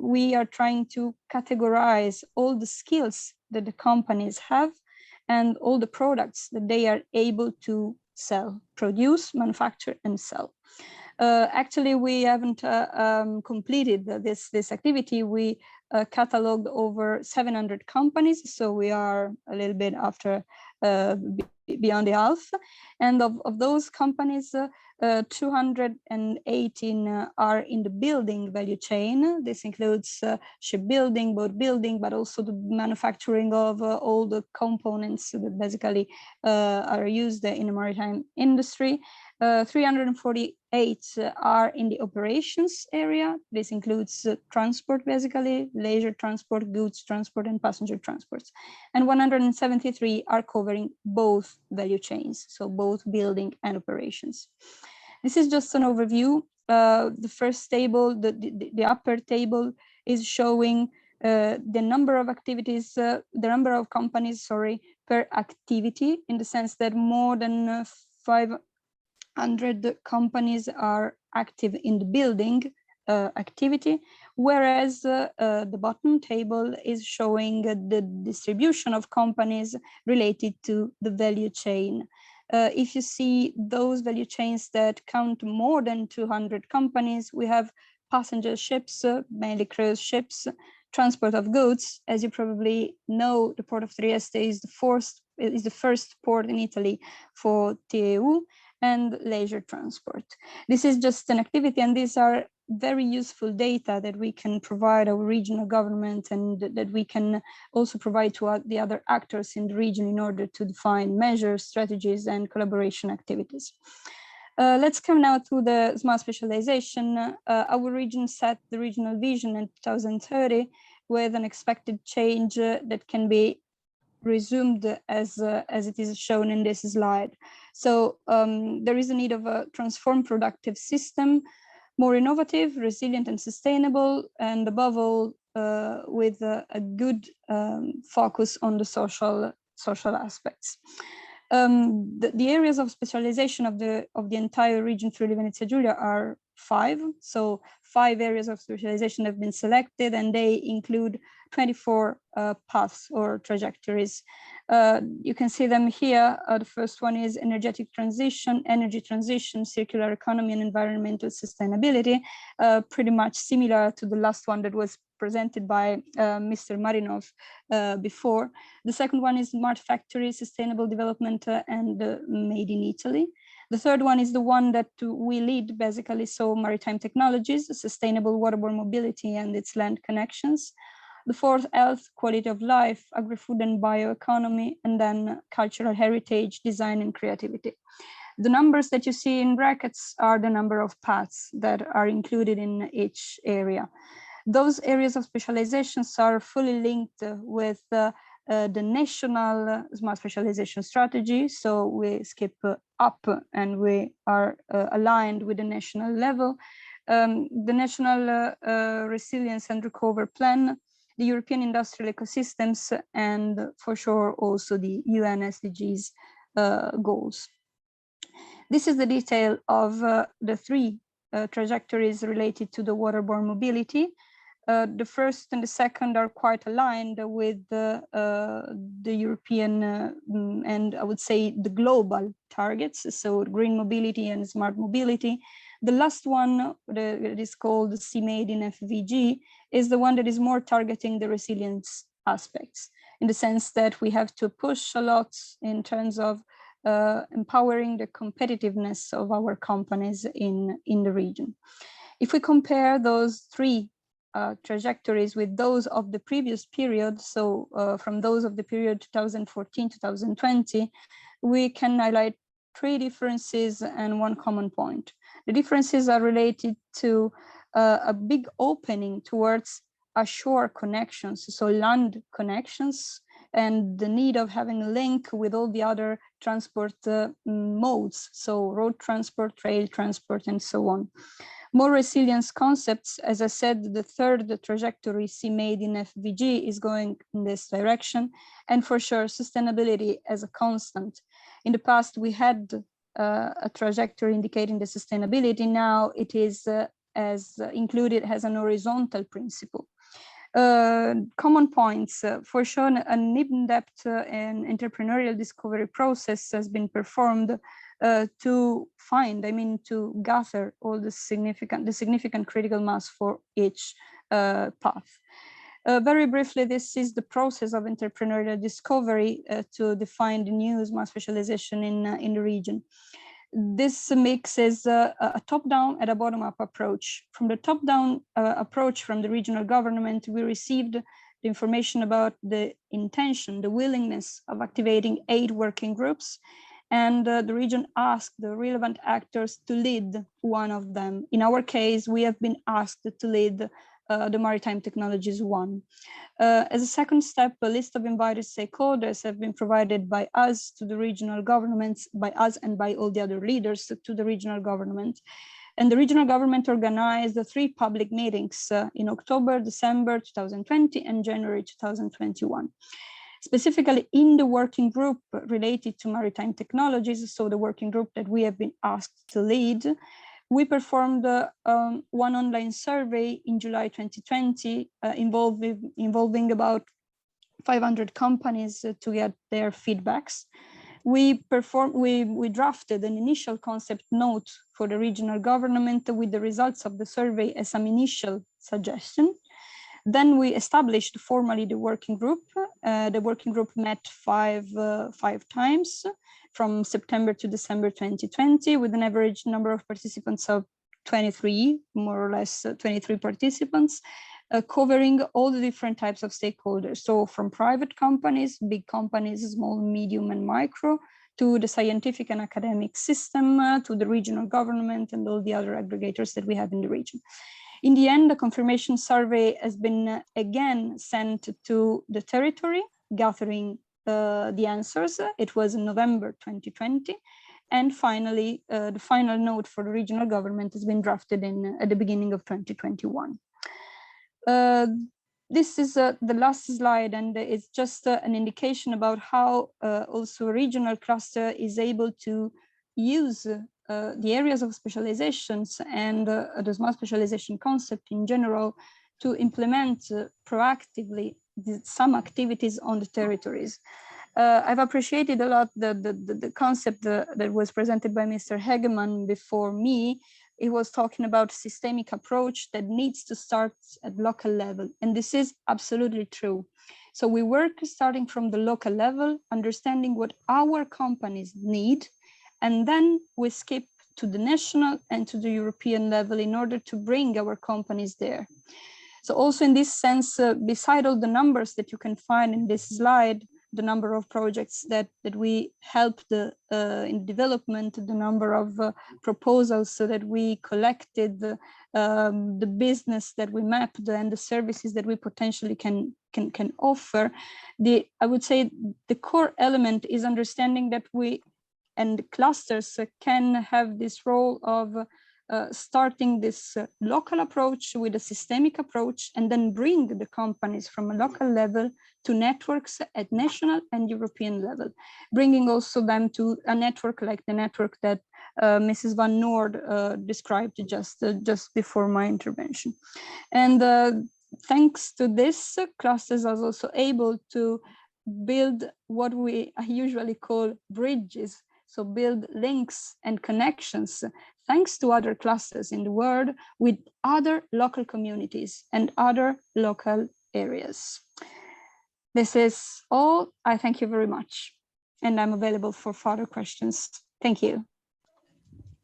we are trying to categorize all the skills that the companies have and all the products that they are able to sell, produce, manufacture, and sell. Actually, we haven't completed this activity. We cataloged over 700 companies, so we are a little bit after beyond the half. And of those companies, 218 are in the building value chain. This includes shipbuilding, boat building, but also the manufacturing of all the components that basically are used in the maritime industry. 348 are in the operations area. This includes transport, basically, leisure transport, goods transport, and passenger transports. And 173 are covering both value chains, so both building and operations. This is just an overview. The first table, the upper table, is showing the number of activities, the number of companies, sorry, per activity, in the sense that more than 500 companies are active in the building activity, whereas the bottom table is showing the distribution of companies related to the value chain. If you see those value chains that count more than 200 companies, we have passenger ships, mainly cruise ships, transport of goods. As you probably know, the port of Trieste is the first port in Italy for TEU, and leisure transport. This is just an activity, and these are very useful data that we can provide our regional government, and that we can also provide to the other actors in the region in order to define measures, strategies, and collaboration activities. Let's come now to the smart specialization. Our region set the regional vision in 2030 with an expected change that can be resumed as it is shown in this slide. So there is a need of a transformed productive system, more innovative, resilient, and sustainable, and above all, with a good focus on the social aspects. The areas of specialization of the entire region Friuli Venezia Giulia are 5. So 5 areas of specialization have been selected, and they include 24 paths or trajectories. You can see them here. The first one is energy transition, circular economy, and environmental sustainability, pretty much similar to the last one that was presented by Mr. Marinov before. The second one is smart factory, sustainable development, and made in Italy. The third one is the one that we lead, basically, so maritime technologies, sustainable waterborne mobility and its land connections. The fourth, health, quality of life, agri-food and bioeconomy, and then cultural heritage, design, and creativity. The numbers that you see in brackets are the number of paths that are included in each area. Those areas of specializations are fully linked with the national smart specialization strategy. So we skip up and we are aligned with the national level. The national resilience and recovery plan, the European industrial ecosystems, and for sure also the UN SDGs goals. This is the detail of the 3 trajectories related to the waterborne mobility. The first and the second are quite aligned with the European and I would say the global targets, so green mobility and smart mobility. The last one that is called CMA in FVG is the one that is more targeting the resilience aspects, in the sense that we have to push a lot in terms of empowering the competitiveness of our companies in the region. If we compare those 3 trajectories with those of the previous period, so from those of the period 2014-2020, we can highlight 3 differences and 1 common point. The differences are related to a big opening towards ashore connections, so land connections, and the need of having a link with all the other transport modes, so road transport, rail transport, and so on. More resilience concepts, as I said, the third trajectory CMA in FVG is going in this direction, and for sure sustainability as a constant. In the past we had a trajectory indicating the sustainability. Now it is as included as an horizontal principle. Common points. For sure, an in-depth and entrepreneurial discovery process has been performed to find, to gather all the significant critical mass for each path. Very briefly, this is the process of entrepreneurial discovery to define the new smart specialization in the region. This mixes a top-down and a bottom-up approach. From the top-down approach from the regional government, we received the information about the intention, the willingness of activating 8 working groups, and the region asked the relevant actors to lead one of them. In our case, we have been asked to lead the Maritime Technologies one. As a second step, a list of invited stakeholders have been provided by us to the regional governments, by us and by all the other leaders to the regional government. And the regional government organized 3 public meetings in October, December 2020 and January 2021. Specifically in the working group related to maritime technologies, so the working group that we have been asked to lead, we performed one online survey in July 2020 involving about 500 companies to get their feedbacks. We drafted an initial concept note for the regional government with the results of the survey as some initial suggestion. Then we established formally the working group. The working group met five times from September to December 2020 with an average number of participants of 23, more or less 23 participants, covering all the different types of stakeholders. So from private companies, big companies, small, medium, and micro, to the scientific and academic system, to the regional government and all the other aggregators that we have in the region. In the end, the confirmation survey has been again sent to the territory, gathering the answers. It was in November 2020. And finally, the final note for the regional government has been drafted at the beginning of 2021. This is the last slide, and it's just an indication about how also a regional cluster is able to use the areas of specializations and the smart specialization concept in general to implement proactively some activities on the territories. I've appreciated a lot the concept that was presented by Mr. Hegeman before me. He was talking about systemic approach that needs to start at local level. And this is absolutely true. So we work starting from the local level, understanding what our companies need, and then we skip to the national and to the European level in order to bring our companies there. So also in this sense, beside all the numbers that you can find in this slide, the number of projects that we helped in development, the number of proposals so that we collected, the business that we mapped, and the services that we potentially can offer. I would say the core element is understanding that we and clusters can have this role of starting this local approach with a systemic approach, and then bring the companies from a local level to networks at national and European level, bringing also them to a network like the network that Mrs. Van Noord described just before my intervention. And thanks to this, clusters are also able to build what we usually call bridges. So build links and connections thanks to other clusters in the world with other local communities and other local areas. This is all. I thank you very much. And I'm available for further questions. Thank you.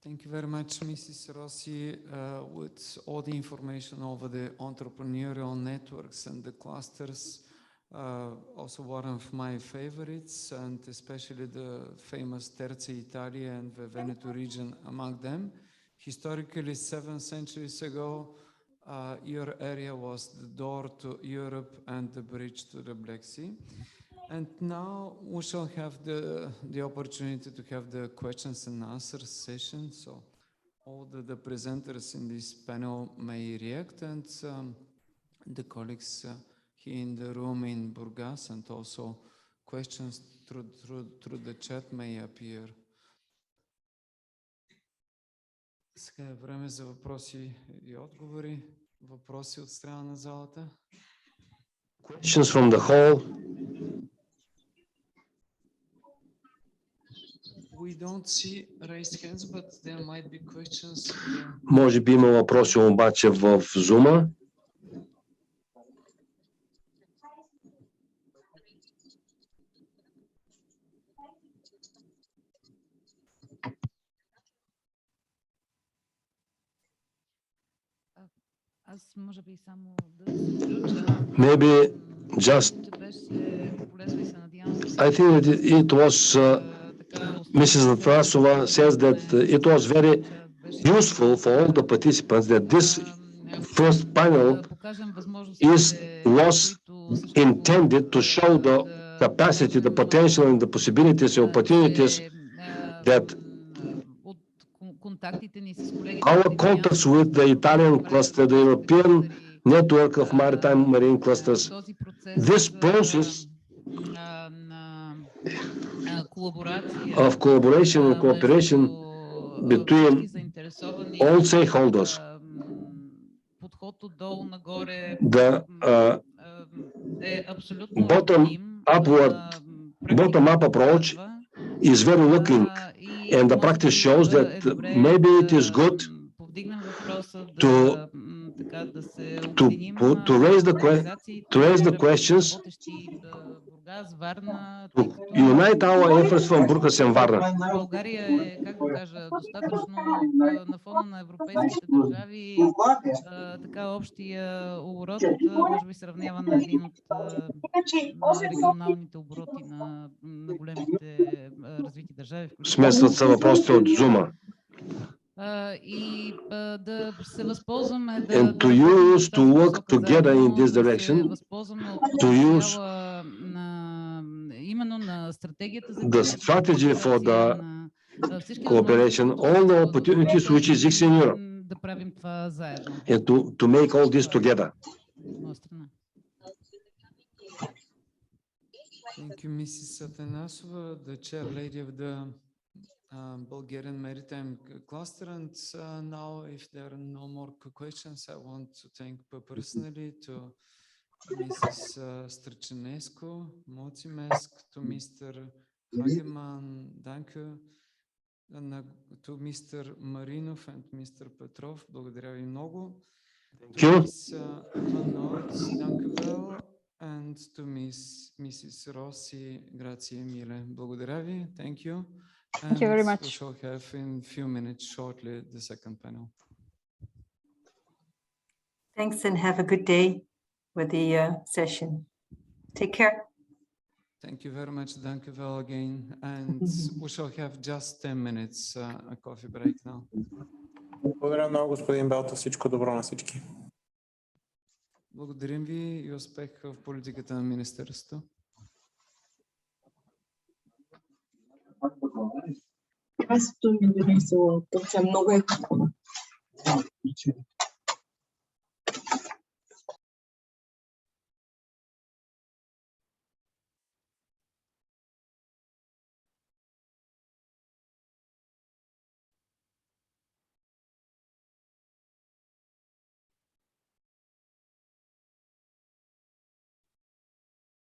Thank you very much, Mrs. Rossi, with all the information over the entrepreneurial networks and the clusters. Also one of my favorites, and especially the famous Terza Italia and the Veneto region among them. Historically, 7 centuries ago, your area was the door to Europe and the bridge to the Black Sea. And now we shall have the opportunity to have the questions and answers session. So all the presenters in this panel may react, and the colleagues here in the room in Burgas, and also questions through the chat may appear. Сега е време за въпроси и отговори. Въпроси от страна на залата? Questions from the hall? We don't see raised hands, but there might be questions here. Може би има въпроси обаче в Zoom. Аз може би само да се включа. Maybe just, I think that it was, Mrs. Atrasova says that it was very useful for all the participants that this first panel was intended to show the capacity, the potential and the possibilities and opportunities that our contacts with the Italian cluster, the European network of maritime marine clusters, this process of collaboration and cooperation between all stakeholders, the bottom-up approach is very looking, and the practice shows that maybe it is good to raise the questions, to unite our efforts from Бургас and Варна. България е, как да кажа, достатъчно на фона на европейските държави, така общия оборот, може би се равнява на един от регионалните обороти на големите развити държави. Смесват се въпросите от Зума. И да се възползваме and to use to work together in this direction, to use the strategy for the cooperation, all the opportunities which exist in Europe, and to make all this together. Thank you, Mrs. Atanasova, the chair lady of the Bulgarian Maritime Cluster. And now, if there are no more questions, I want to thank personally to Mrs. Străcinescu, Mulțumesc, to Mr. Hageman, Danke, to Mr. Marinov and Mr. Petrov, благодаря ви много. To Ms. Hanot, dankjewel. And to Mrs. Rossi, grazie mille. Благодаря ви. Thank you. Thank you very much. We shall have in a few minutes shortly the second panel. Thanks and have a good day with the session. Take care. Thank you very much. Dankjewel again. And we shall have just 10 minutes a coffee break now. Благодаря много, господин Белта. Всичко добро на всички. Благодарим ви и успех в политиката на Министерството. Аз много е